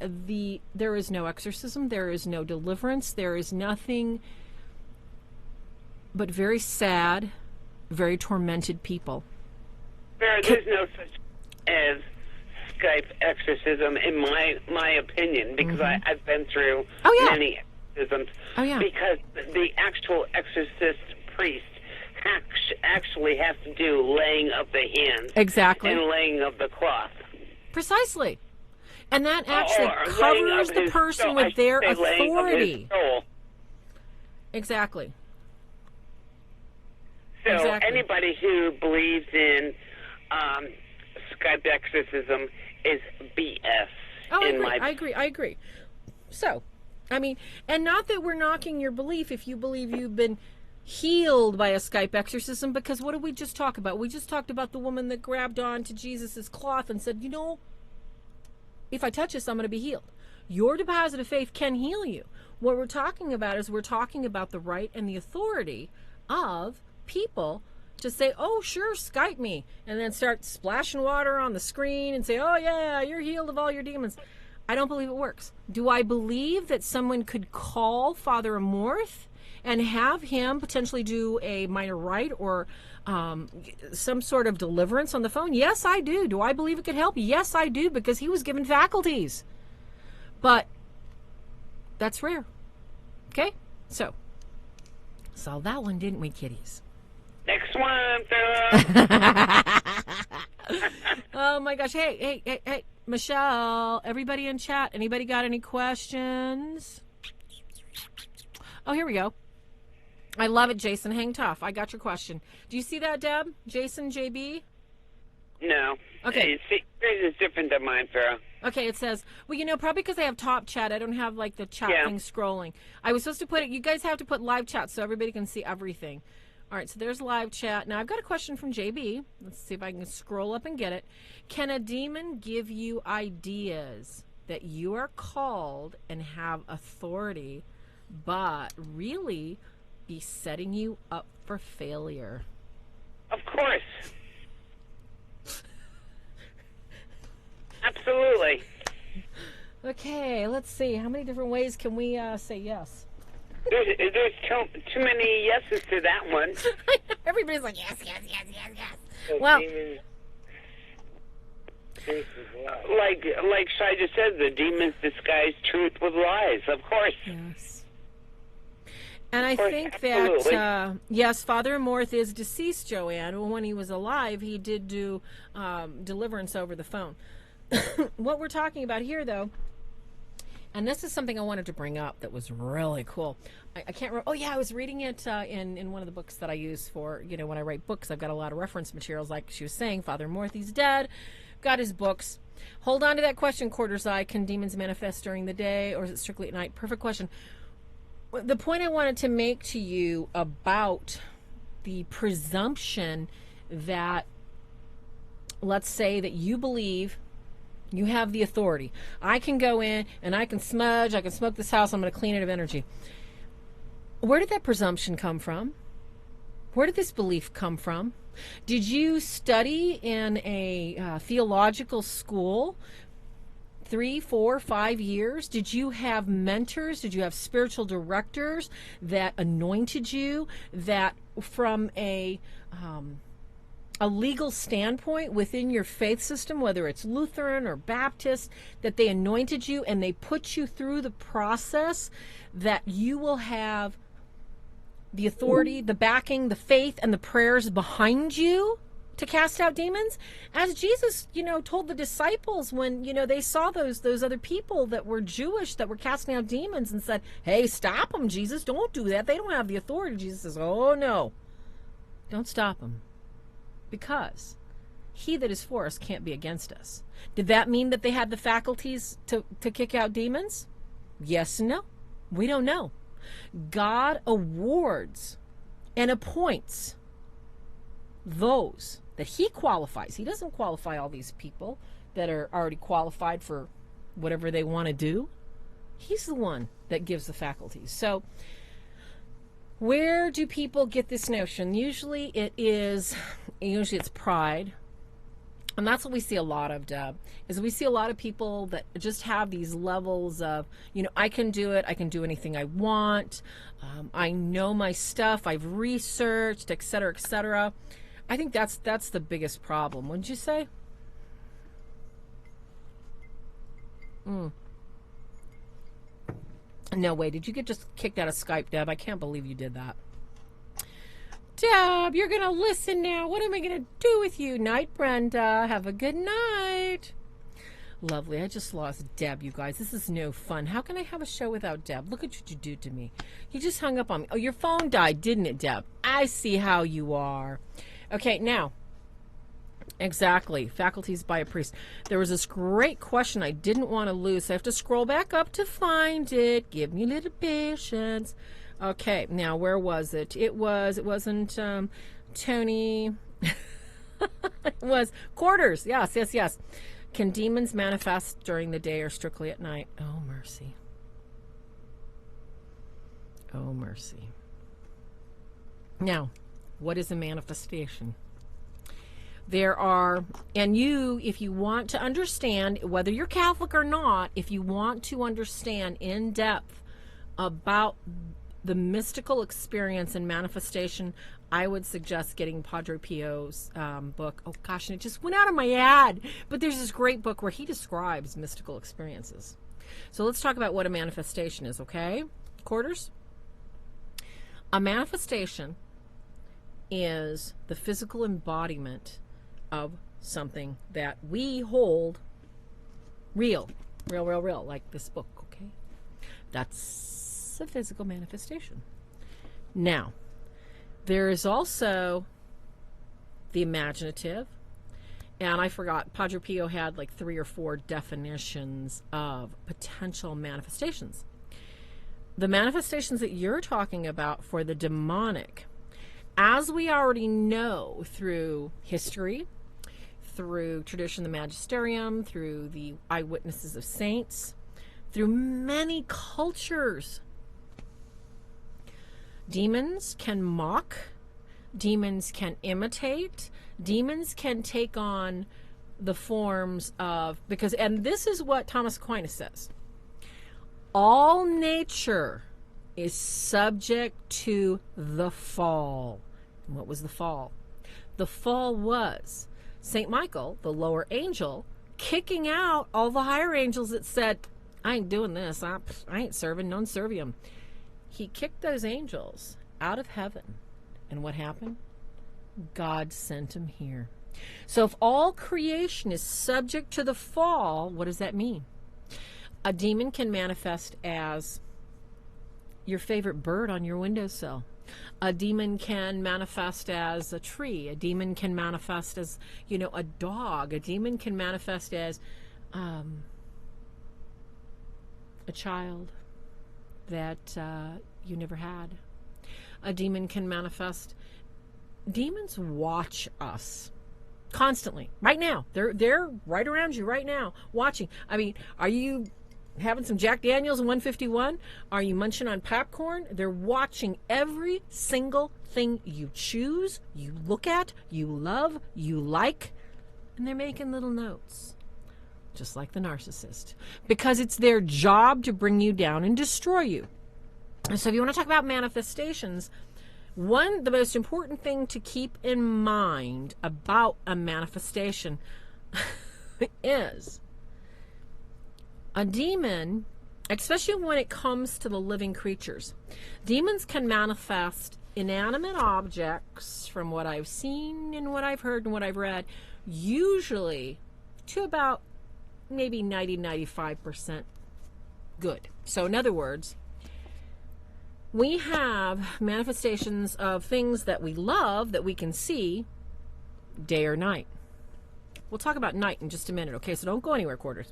there is no exorcism, there is no deliverance, there is nothing but very sad, very tormented people. There's no such as Skype exorcism, in my opinion, because I've been through many exorcisms. Oh, yeah. Because the actual exorcist priest actually has to do laying of the hands. Exactly. And laying of the cloth. Precisely. And that actually covers the person with their authority. Exactly. So anybody who believes in Skype exorcism is BS. I agree. So, and not that we're knocking your belief if you believe you've been healed by a Skype exorcism, because what did we just talk about? We just talked about the woman that grabbed onto Jesus's cloth and said, if I touch this, I'm going to be healed. Your deposit of faith can heal you. What we're talking about is the right and the authority of people to say, oh, sure, Skype me, and then start splashing water on the screen and say, oh, yeah, you're healed of all your demons. I don't believe it works. Do I believe that someone could call Father Amorth and have him potentially do a minor rite or some sort of deliverance on the phone? Yes, I do. Do I believe it could help? Yes, I do, because he was given faculties. But that's rare. Okay? So, solved that one, didn't we, kiddies? Next one, Philip. Oh, my gosh. Hey, Michelle, everybody in chat, anybody got any questions? Oh, here we go. I love it, Jason. Hang tough. I got your question. Do you see that, Deb? Jason, JB? No. Okay. Yours is different than mine, Farrah. Okay, it says, well, probably because I have top chat, I don't have, the chat thing scrolling. I was supposed to put it, you guys have to put live chat so everybody can see everything. All right, so there's live chat. Now, I've got a question from JB. Let's see if I can scroll up and get it. Can a demon give you ideas that you are called and have authority, but really be setting you up for failure? Of course. Absolutely. Okay, let's see. How many different ways can we say yes? There's too many yeses to that one. Everybody's like, yes. So well, like Shai just said, the demons disguise truth with lies, of course. Yes. And I think that, yes, Father Amorth is deceased, Joanne. Well, when he was alive, he did do deliverance over the phone. What we're talking about here, though, and this is something I wanted to bring up that was really cool. I can't remember. Oh, yeah, I was reading it in one of the books that I use for, when I write books. I've got a lot of reference materials. Like she was saying, Father Amorth, he's dead. Got his books. Hold on to that question, Quarter's Eye. Can demons manifest during the day, or is it strictly at night? Perfect question. The point I wanted to make to you about the presumption that, let's say that you believe you have the authority. I can go in and I can smudge, I can smoke this house, I'm going to clean it of energy. Where did that presumption come from? Where did this belief come from? Did you study in a theological school 3, 4, 5 years? Did you have mentors? Did you have spiritual directors that anointed you, that from a legal standpoint within your faith system, whether it's Lutheran or Baptist, that they anointed you and they put you through the process that you will have the authority, the backing, the faith, and the prayers behind you to cast out demons? As Jesus, told the disciples when, they saw those other people that were Jewish that were casting out demons and said, hey, stop them, Jesus, don't do that. They don't have the authority. Jesus says, oh, no. Don't stop them. Because he that is for us can't be against us. Did that mean that they had the faculties to kick out demons? Yes and no. We don't know. God awards and appoints those that he qualifies. He doesn't qualify all these people that are already qualified for whatever they want to do. He's the one that gives the faculties. So where do people get this notion? Usually it's pride. And that's what we see a lot of, Deb, is we see a lot of people that just have these levels of, I can do it. I can do anything I want. I know my stuff. I've researched, et cetera, et cetera. I think that's the biggest problem. Wouldn't you say? No way. Did you get just kicked out of Skype, Deb? I can't believe you did that. Deb, you're going to listen now. What am I going to do with you? Night, Brenda. Have a good night. Lovely. I just lost Deb, you guys. This is no fun. How can I have a show without Deb? Look at what you do to me. You just hung up on me. Oh, your phone died, didn't it, Deb? I see how you are. Okay, now. Exactly. Faculties by a priest. There was this great question I didn't want to lose. So I have to scroll back up to find it. Give me a little patience. Okay, now where was it? It wasn't Tony. It was Quarters. Yes. Can demons manifest during the day or strictly at night? Oh, mercy. Oh, mercy. Now, what is a manifestation? There are, and if you want to understand, whether you're Catholic or not, if you want to understand in depth about the mystical experience and manifestation, I would suggest getting Padre Pio's book. Oh gosh, and it just went out of my ad. But there's this great book where he describes mystical experiences. So let's talk about what a manifestation is, okay? Quarters? A manifestation is the physical embodiment of something that we hold real, like this book, okay? That's a physical manifestation. Now, there is also the imaginative, and I forgot, Padre Pio had like 3 or 4 definitions of potential manifestations. The manifestations that you're talking about for the demonic, as we already know through history, through tradition, the magisterium, through the eyewitnesses of saints, through many cultures, demons can mock, demons can imitate, demons can take on the forms of, and this is what Thomas Aquinas says, all nature is subject to the fall. And what was the fall? The fall was St. Michael, the lower angel, kicking out all the higher angels that said, I ain't doing this, I ain't serving, non serviam. He kicked those angels out of heaven. And what happened? God sent him here. So if all creation is subject to the fall, what does that mean? A demon can manifest as your favorite bird on your windowsill. A demon can manifest as a tree. A demon can manifest as, a dog. A demon can manifest as a child that you never had. A demon can manifest. Demons watch us constantly, right now. They're right around you right now, watching. I mean, are you having some Jack Daniels and 151? Are you munching on popcorn? They're watching every single thing you choose, you look at, you love, you like, and they're making little notes. Just like the narcissist, because it's their job to bring you down and destroy you. So if you want to talk about manifestations, the most important thing to keep in mind about a manifestation is a demon, especially when it comes to the living creatures. Demons can manifest inanimate objects, from what I've seen and what I've heard and what I've read, usually to about maybe 90-95% good. So in other words, We have manifestations of things that we love that we can see day or night. We'll talk about night in just a minute, okay? So don't go anywhere, Quarters.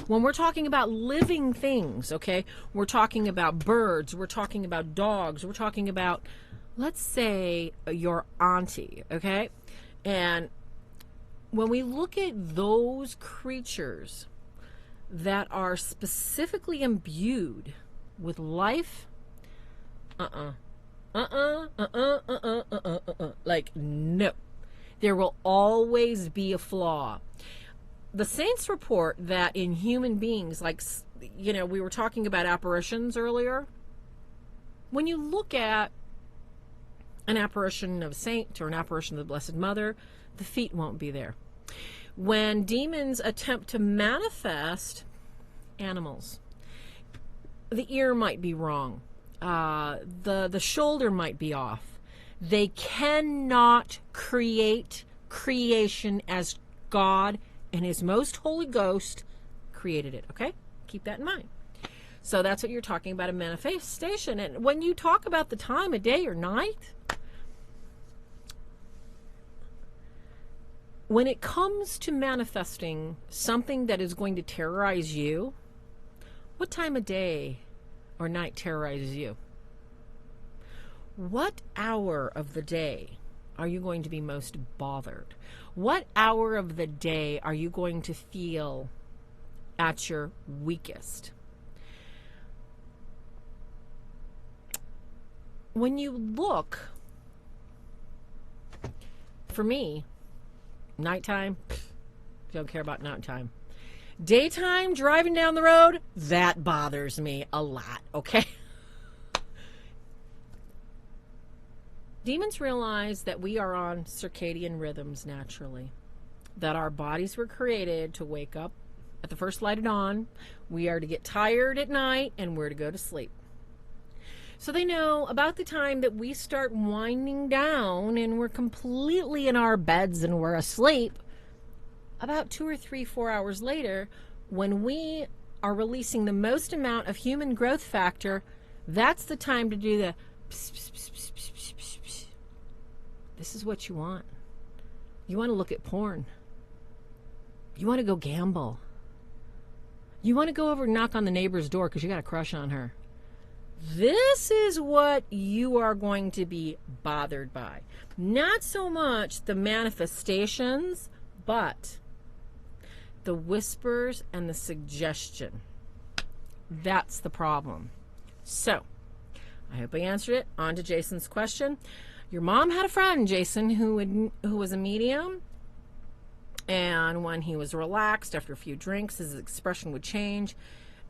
When we're talking about living things, okay, we're talking about birds, we're talking about dogs, we're talking about, let's say, your auntie, okay? And when we look at those creatures that are specifically imbued with life, like, no. There will always be a flaw. The saints report that in human beings, like, you know, we were talking about apparitions earlier. When you look at an apparition of a saint or an apparition of the Blessed Mother, the feet won't be there. When demons attempt to manifest animals, the ear might be wrong. The shoulder might be off. They cannot create creation as God and His most Holy Ghost created it, okay? Keep that in mind. So that's what you're talking about, a manifestation. And when you talk about the time of day or night, when it comes to manifesting something that is going to terrorize you, what time of day or night terrorizes you? What hour of the day are you going to be most bothered? What hour of the day are you going to feel at your weakest? When you look, for me, nighttime, don't care about nighttime. Daytime, driving down the road, that bothers me a lot, okay? Demons realize that we are on circadian rhythms naturally, that our bodies were created to wake up at the first light of dawn, we are to get tired at night, and we're to go to sleep. So they know about the time that we start winding down and we're completely in our beds and we're asleep, about 2 or 3, 4 hours later, when we are releasing the most amount of human growth factor, that's the time to do the pss, pss, pss, pss, pss, pss, pss, pss. This is what you want. You want to look at porn. You want to go gamble. You want to go over and knock on the neighbor's door because you got a crush on her. This is what you are going to be bothered by. Not so much the manifestations, but the whispers and the suggestion. That's the problem. So, I hope I answered it. On to Jason's question. Your mom had a friend, Jason, who was a medium. And when he was relaxed after a few drinks, his expression would change.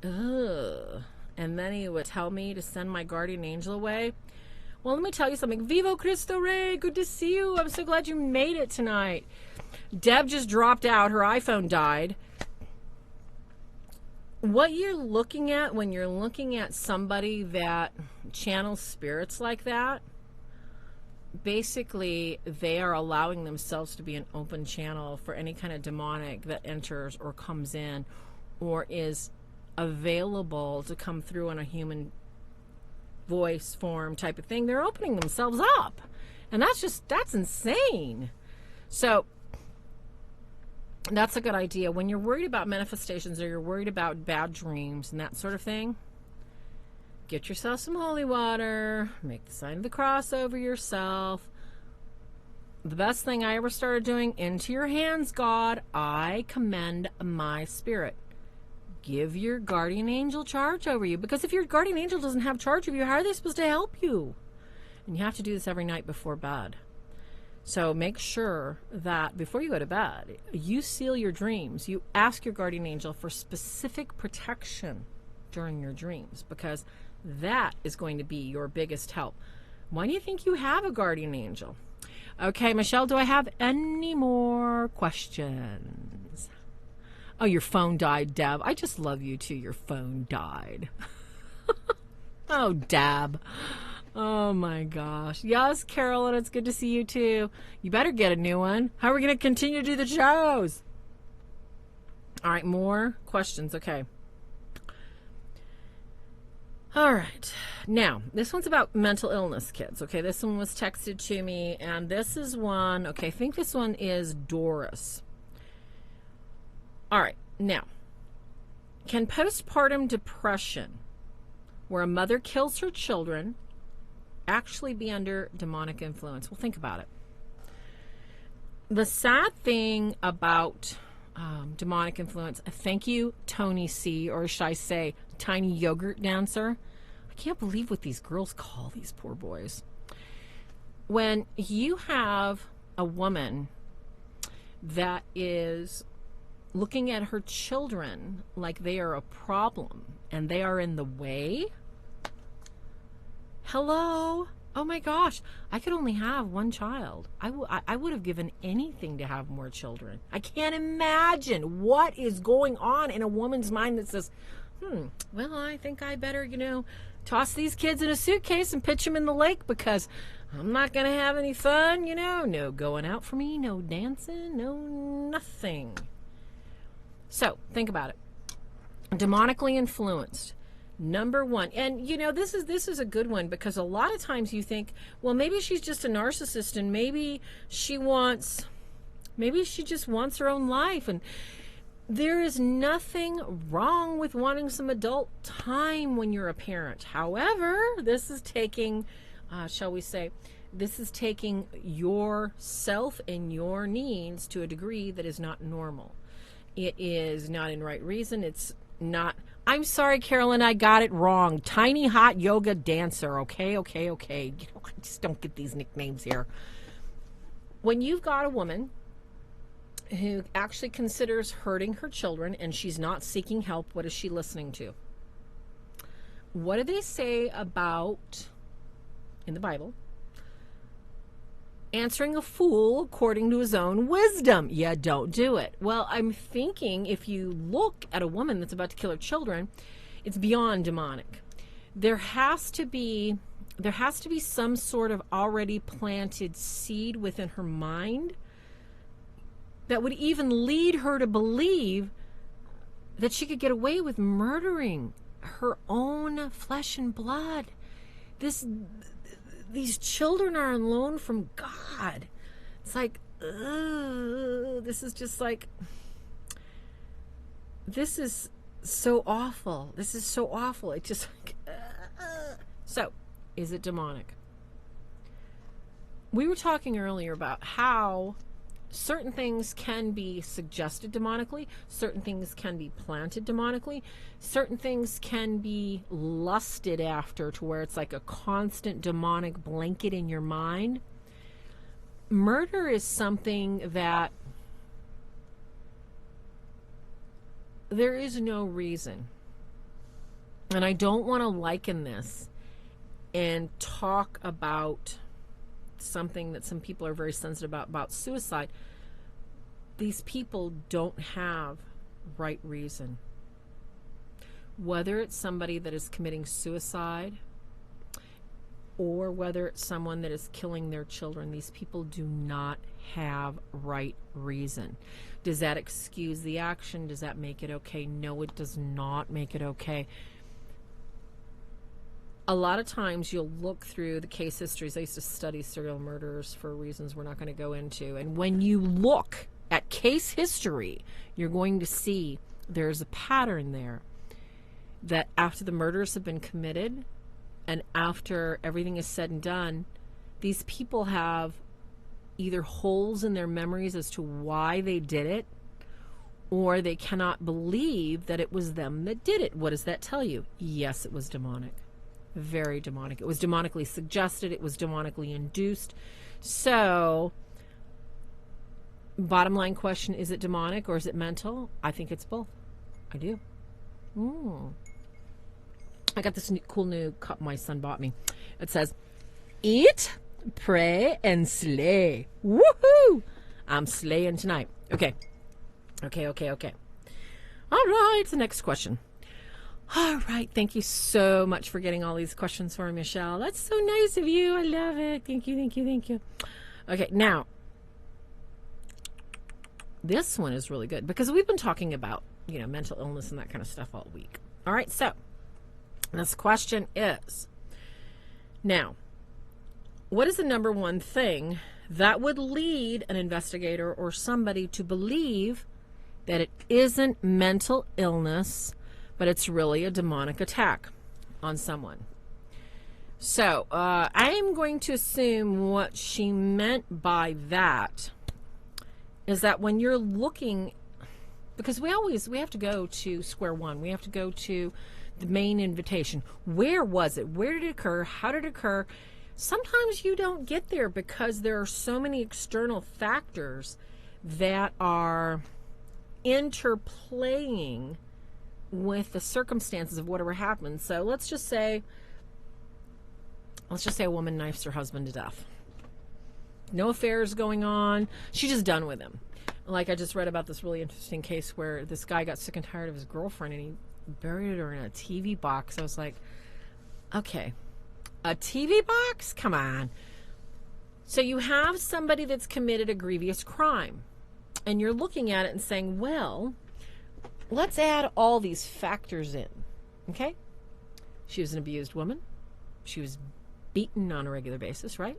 Ugh. And then he would tell me to send my guardian angel away. Well, let me tell you something. Vivo Cristo Rey, good to see you. I'm so glad you made it tonight. Deb just dropped out. Her iPhone died. What you're looking at when you're looking at somebody that channels spirits like that, basically they are allowing themselves to be an open channel for any kind of demonic that enters or comes in or is available to come through in a human voice form type of thing. They're opening themselves up, and that's insane. So that's a good idea. When you're worried about manifestations or you're worried about bad dreams and that sort of thing, get yourself some holy water, make the sign of the cross over yourself. The best thing I ever started doing, into your hands, God, I commend my spirit. Give your guardian angel charge over you. Because if your guardian angel doesn't have charge of you, how are they supposed to help you? And you have to do this every night before bed. So make sure that before you go to bed, you seal your dreams. You ask your guardian angel for specific protection during your dreams, because that is going to be your biggest help. Why do you think you have a guardian angel? Okay, Michelle, do I have any more questions? Oh, your phone died, Deb. I just love you too. Your phone died. Oh, Deb. Oh my gosh. Yes, Carolyn, it's good to see you too. You better get a new one. How are we going to continue to do the shows? All right, more questions. Okay. All right. Now, this one's about mental illness, kids. Okay, this one was texted to me, and this is one, okay, I think this one is Doris. All right. Now, can postpartum depression, where a mother kills her children, actually be under demonic influence? Well, think about it. The sad thing about demonic influence, thank you, Tony C., or should I say, Tiny Yogurt Dancer. I can't believe what these girls call these poor boys. When you have a woman that is looking at her children like they are a problem and they are in the way, hello? Oh my gosh, I could only have one child. I would have given anything to have more children. I can't imagine what is going on in a woman's mind that says, well, I think I better, toss these kids in a suitcase and pitch them in the lake because I'm not going to have any fun, no going out for me, no dancing, no nothing. So think about it. Demonically influenced. Number one, and this is a good one, because a lot of times you think, well, maybe she's just a narcissist and maybe she just wants her own life, and there is nothing wrong with wanting some adult time when you're a parent. However, this is taking, this is taking yourself and your needs to a degree that is not normal. It is not in right reason. It's not. I'm sorry, Carolyn, I got it wrong. Tiny Hot Yoga Dancer. Okay. I just don't get these nicknames here. When you've got a woman who actually considers hurting her children and she's not seeking help, what is she listening to? What do they say about, in the Bible, answering a fool according to his own wisdom? Yeah, don't do it. Well, I'm thinking if you look at a woman that's about to kill her children, it's beyond demonic. There has to be some sort of already planted seed within her mind that would even lead her to believe that she could get away with murdering her own flesh and blood. These children are on loan from God. It's like, this is just like, this is so awful. This is so awful. It just like, So, is it demonic? We were talking earlier about how certain things can be suggested demonically, certain things can be planted demonically, certain things can be lusted after to where it's like a constant demonic blanket in your mind. Murder is something that there is no reason. And I don't want to liken this and talk about something that some people are very sensitive about suicide. These people don't have right reason. Whether it's somebody that is committing suicide or whether it's someone that is killing their children, these people do not have right reason. Does that excuse the action? Does that make it okay? No, it does not make it okay. A lot of times you'll look through the case histories. I used to study serial murderers for reasons we're not going to go into. And when you look at case history, you're going to see there's a pattern there that after the murders have been committed and after everything is said and done, these people have either holes in their memories as to why they did it, or they cannot believe that it was them that did it. What does that tell you? Yes, it was demonic. Very demonic. It was demonically suggested. It was demonically induced. So, bottom line question, is it demonic or is it mental? I think it's both. I do. I got this cool new cup my son bought me. It says, eat, pray, and slay. Woohoo! I'm slaying tonight. Okay. All right, the next question. All right, thank you so much for getting all these questions for me, Michelle. That's so nice of you. I love it. Thank you. Okay, now, this one is really good because we've been talking about, mental illness and that kind of stuff all week. All right, so This question is, now, what is the number one thing that would lead an investigator or somebody to believe that it isn't mental illness, but it's really a demonic attack on someone? So I'm going to assume what she meant by that is that when you're looking, because we have to go to square one. We have to go to the main invitation. Where was it? Where did it occur? How did it occur? Sometimes you don't get there because there are so many external factors that are interplaying with the circumstances of whatever happened. So let's just say a woman knifes her husband to death. No affairs going on. She's just done with him. Like I just read about this really interesting case where this guy got sick and tired of his girlfriend and he buried her in a TV box. I was like, okay, a TV box? Come on. So you have somebody that's committed a grievous crime and you're looking at it and saying, well, let's add all these factors in. Okay? She was an abused woman. She was beaten on a regular basis, right?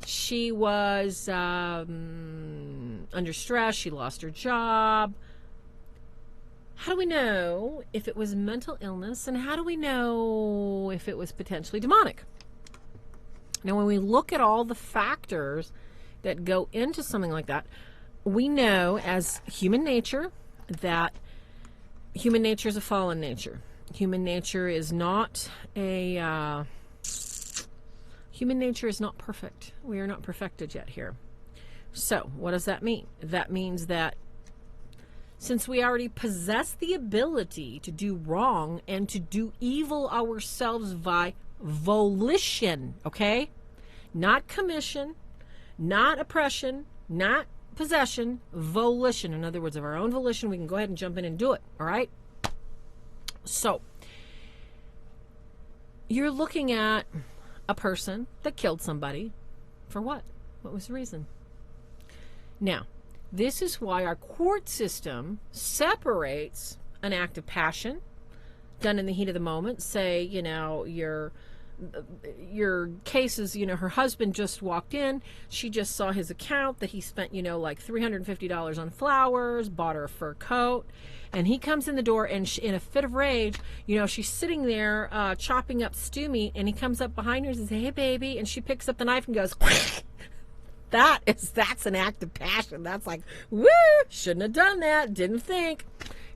She was under stress. She lost her job. How do we know if it was mental illness, and how do we know if it was potentially demonic? Now, when we look at all the factors that go into something like that, we know as human nature that human nature is a fallen nature. Human nature is not perfect. We are not perfected yet here. So, what does that mean? That means that since we already possess the ability to do wrong and to do evil ourselves by volition, okay? Not commission, not oppression, not possession, volition. In other words, of our own volition, we can go ahead and jump in and do it, all right? So, you're looking at a person that killed somebody. For what? What was the reason? Now, this is why our court system separates an act of passion done in the heat of the moment. Say, your case is, her husband just walked in. She just saw his account that he spent, like $350 on flowers, bought her a fur coat. And he comes in the door and in a fit of rage, she's sitting there chopping up stew meat. And he comes up behind her and says, hey, baby. And she picks up the knife and goes, that's an act of passion. That's like, woo, shouldn't have done that. Didn't think.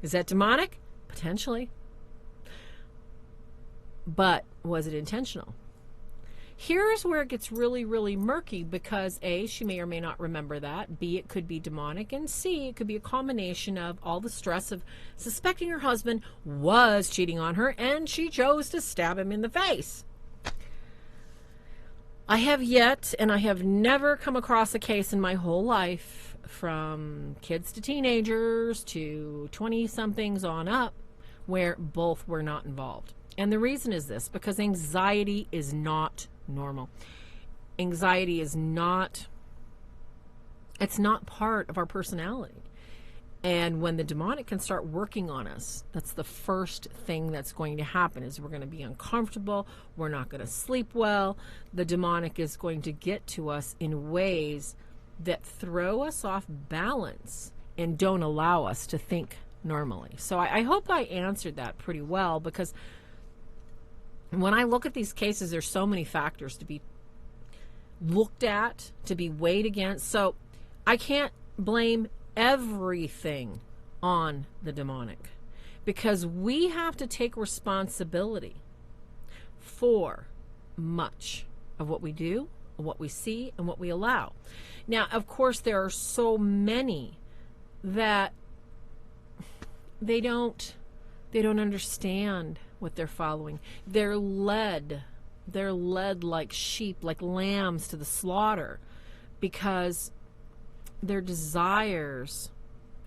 Is that demonic? Potentially. But was it intentional? Here's where it gets really, really murky because A, she may or may not remember that. B, it could be demonic. And C, it could be a combination of all the stress of suspecting her husband was cheating on her and she chose to stab him in the face. I have yet, and I have never come across a case in my whole life, from kids to teenagers to 20-somethings on up, where both were not involved. And the reason is this, because anxiety is not normal. Anxiety is not, it's not part of our personality. And when the demonic can start working on us, that's the first thing that's going to happen is we're going to be uncomfortable. We're not going to sleep well. The demonic is going to get to us in ways that throw us off balance and don't allow us to think normally. So I hope I answered that pretty well, because when I look at these cases, there's so many factors to be looked at, to be weighed against. So I can't blame everything on the demonic, because we have to take responsibility for much of what we do, what we see, and what we allow. Now, of course, there are so many that they don't understand what they're following. They're led like sheep, like lambs to the slaughter, because their desires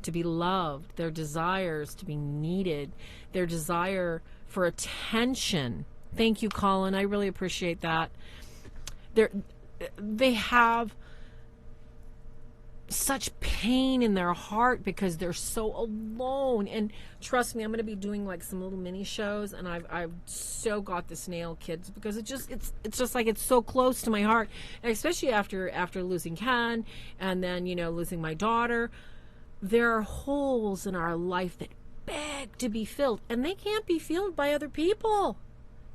to be loved, their desires to be needed, their desire for attention. Thank you, Colin. I really appreciate that. They have such pain in their heart because they're so alone. And trust me, I'm going to be doing like some little mini shows, and I've so got this nailed, kids, because it's just like it's so close to my heart, and especially after losing Ken, and then losing my daughter. There are holes in our life that beg to be filled, and they can't be filled by other people.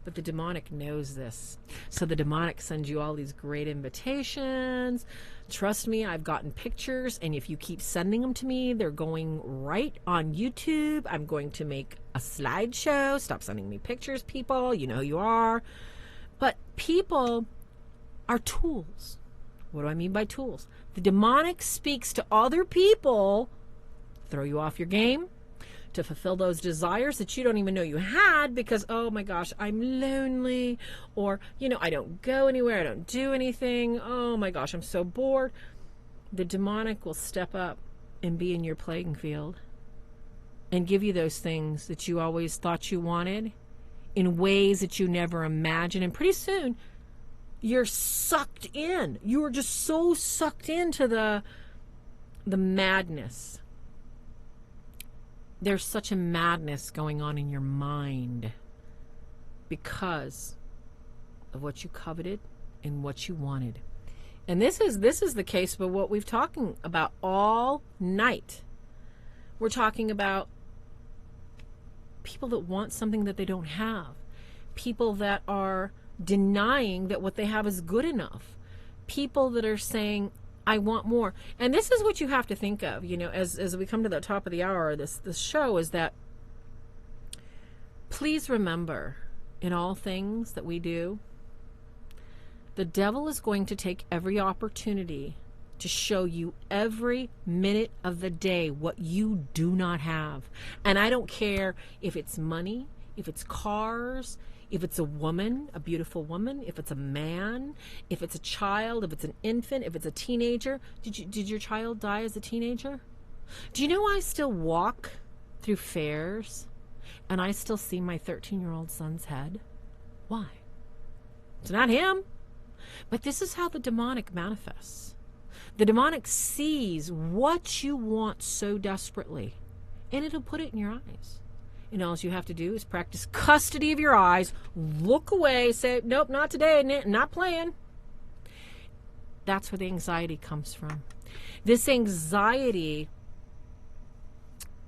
But the demonic knows this. So the demonic sends you all these great invitations. Trust me, I've gotten pictures, and if you keep sending them to me, they're going right on YouTube. I'm going to make a slideshow. Stop sending me pictures, people. You know who you are. But people are tools. What do I mean by tools? The demonic speaks to other people, throw you off your game, to fulfill those desires that you don't even know you had because, oh my gosh, I'm lonely, or, I don't go anywhere, I don't do anything, oh my gosh, I'm so bored. The demonic will step up and be in your playing field and give you those things that you always thought you wanted in ways that you never imagined. And pretty soon, you're sucked in. You are just so sucked into the madness. There's such a madness going on in your mind because of what you coveted and what you wanted. And this is the case of what we've talking about all night. We're talking about people that want something that they don't have. People that are denying that what they have is good enough. People that are saying, I want more. And this is what you have to think of, as we come to the top of the hour, this show, is that please remember, in all things that we do, the devil is going to take every opportunity to show you every minute of the day what you do not have. And I don't care if it's money, if it's cars, if it's a woman, a beautiful woman, if it's a man, if it's a child, if it's an infant, if it's a teenager. Did your child die as a teenager? Do you know I still walk through fairs and I still see my 13-year-old son's head? Why? It's not him. But this is how the demonic manifests. The demonic sees what you want so desperately, and it'll put it in your eyes. And all you have to do is practice custody of your eyes, look away, say, nope, not today, not playing. That's where the anxiety comes from. This anxiety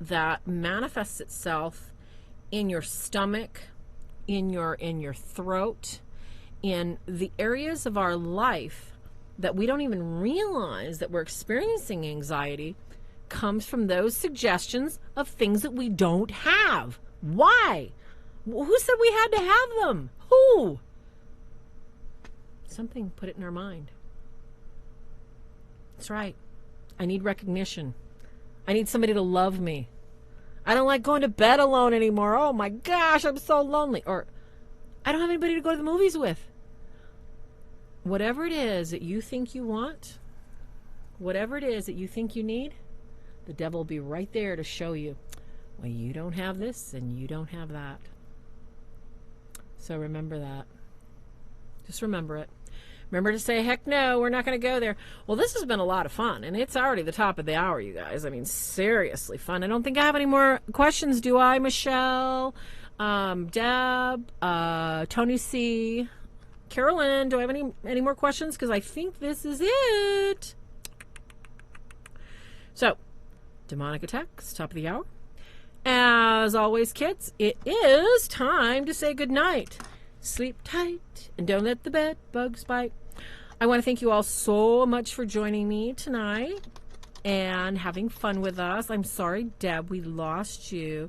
that manifests itself in your stomach, in your throat, in the areas of our life that we don't even realize that we're experiencing anxiety, comes from those suggestions of things that we don't have. Why? Who said we had to have them? Who? Something put it in our mind. That's right. I need recognition. I need somebody to love me. I don't like going to bed alone anymore. Oh my gosh, I'm so lonely. Or I don't have anybody to go to the movies with. Whatever it is that you think you want, whatever it is that you think you need, the devil will be right there to show you, well, you don't have this and you don't have that. So remember that. Just remember it. Remember to say, heck no, we're not going to go there. Well, this has been a lot of fun, and it's already the top of the hour, you guys. I mean, seriously fun. I don't think I have any more questions, do I, Michelle? Deb, Tony C., Carolyn, do I have any more questions? Because I think this is it. So, demonic attacks, top of the hour. As always, kids, it is time to say goodnight. Sleep tight and don't let the bed bugs bite. I want to thank you all so much for joining me tonight and having fun with us. I'm sorry, Deb, we lost you.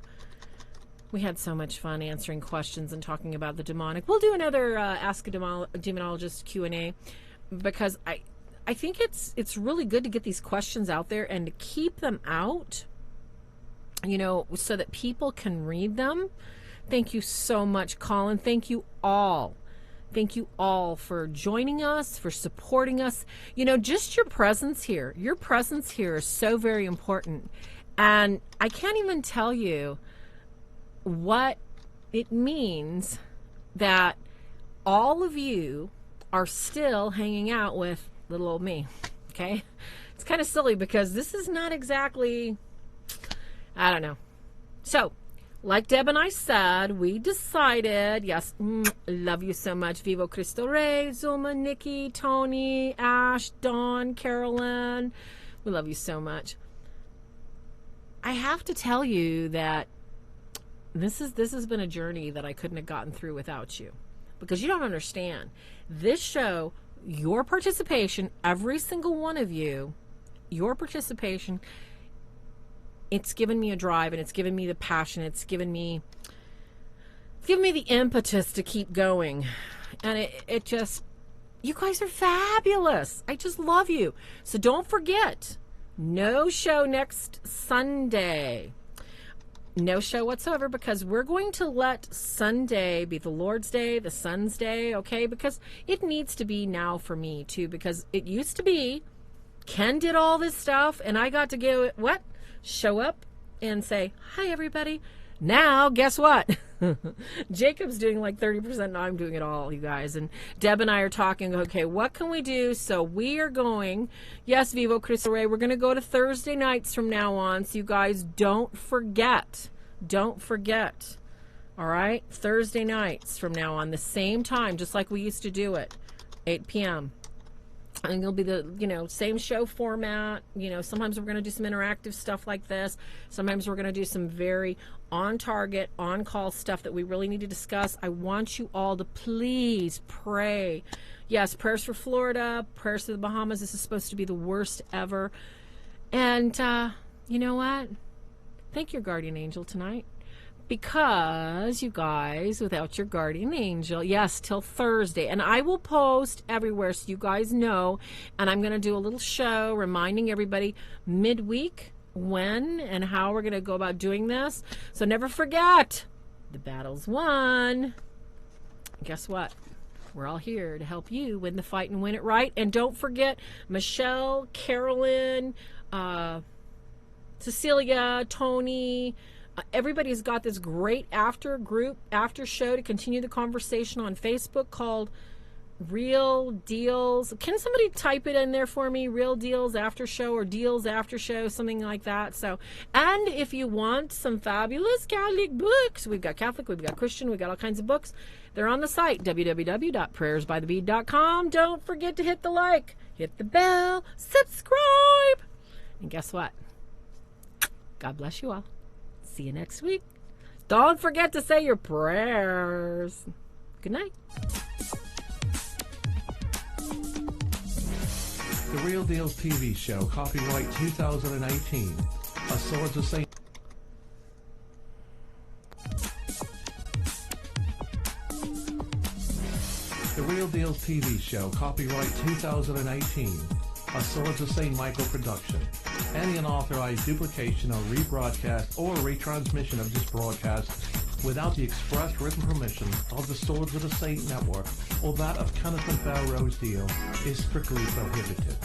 We had so much fun answering questions and talking about the demonic. We'll do another Ask a Demonologist Q&A because I think it's really good to get these questions out there and to keep them out, so that people can read them. Thank you so much, Colin. Thank you all. Thank you all for joining us, for supporting us. Just your presence here. Your presence here is so very important. And I can't even tell you what it means that all of you are still hanging out with little old me. Okay? It's kind of silly because this is not exactly, I don't know. So, like Deb and I said, we decided, yes, love you so much. Vivo Cristo Rey, Zulma, Nikki, Tony, Ash, Dawn, Carolyn. We love you so much. I have to tell you that this has been a journey that I couldn't have gotten through without you. Because you don't understand. This show, your participation, every single one of you, your participation, it's given me a drive, and it's given me the passion. It's given me the impetus to keep going. And it just, you guys are fabulous. I just love you. So don't forget, no show next Sunday. No show whatsoever, because we're going to let Sunday be the Lord's Day, the Son's Day, okay? Because it needs to be now for me, too, because it used to be Ken did all this stuff, and I got to go, show up and say, hi, everybody. Now, guess what? Jacob's doing like 30%. Now I'm doing it all, you guys. And Deb and I are talking, okay, what can we do? So we are going, yes, Vivo Cristo Rey, we're going to go to Thursday nights from now on. So you guys don't forget. Don't forget. All right? Thursday nights from now on, the same time, just like we used to do it, 8 p.m. And it'll be the, same show format. Sometimes we're going to do some interactive stuff like this. Sometimes we're going to do some very on-target, on-call stuff that we really need to discuss. I want you all to please pray. Yes, prayers for Florida, prayers for the Bahamas. This is supposed to be the worst ever. And you know what? Thank your guardian angel tonight. Because, you guys, without your guardian angel, yes, till Thursday. And I will post everywhere so you guys know. And I'm going to do a little show reminding everybody midweek when and how we're going to go about doing this. So never forget, the battle's won. Guess what? We're all here to help you win the fight and win it right. And don't forget, Michelle, Carolyn, Cecilia, Tony, everybody's got this great after show to continue the conversation on Facebook called Real Deals. Can somebody type it in there for me? Real Deals After Show or Deals After Show, something like that. So, and if you want some fabulous Catholic books, we've got Catholic, we've got Christian, we've got all kinds of books. They're on the site, www.prayersbythebead.com. Don't forget to hit the like, hit the bell, subscribe. And guess what? God bless you all. See you next week. Don't forget to say your prayers. Good night. The Real Deals TV show, copyright 2018. A Swords of Saint. The Real Deals TV show, copyright 2018. A Swords of St. Michael production. Any unauthorized duplication or rebroadcast or retransmission of this broadcast without the express written permission of the Swords of the Saint Network or that of Kenneth and Barrow's deal is strictly prohibited.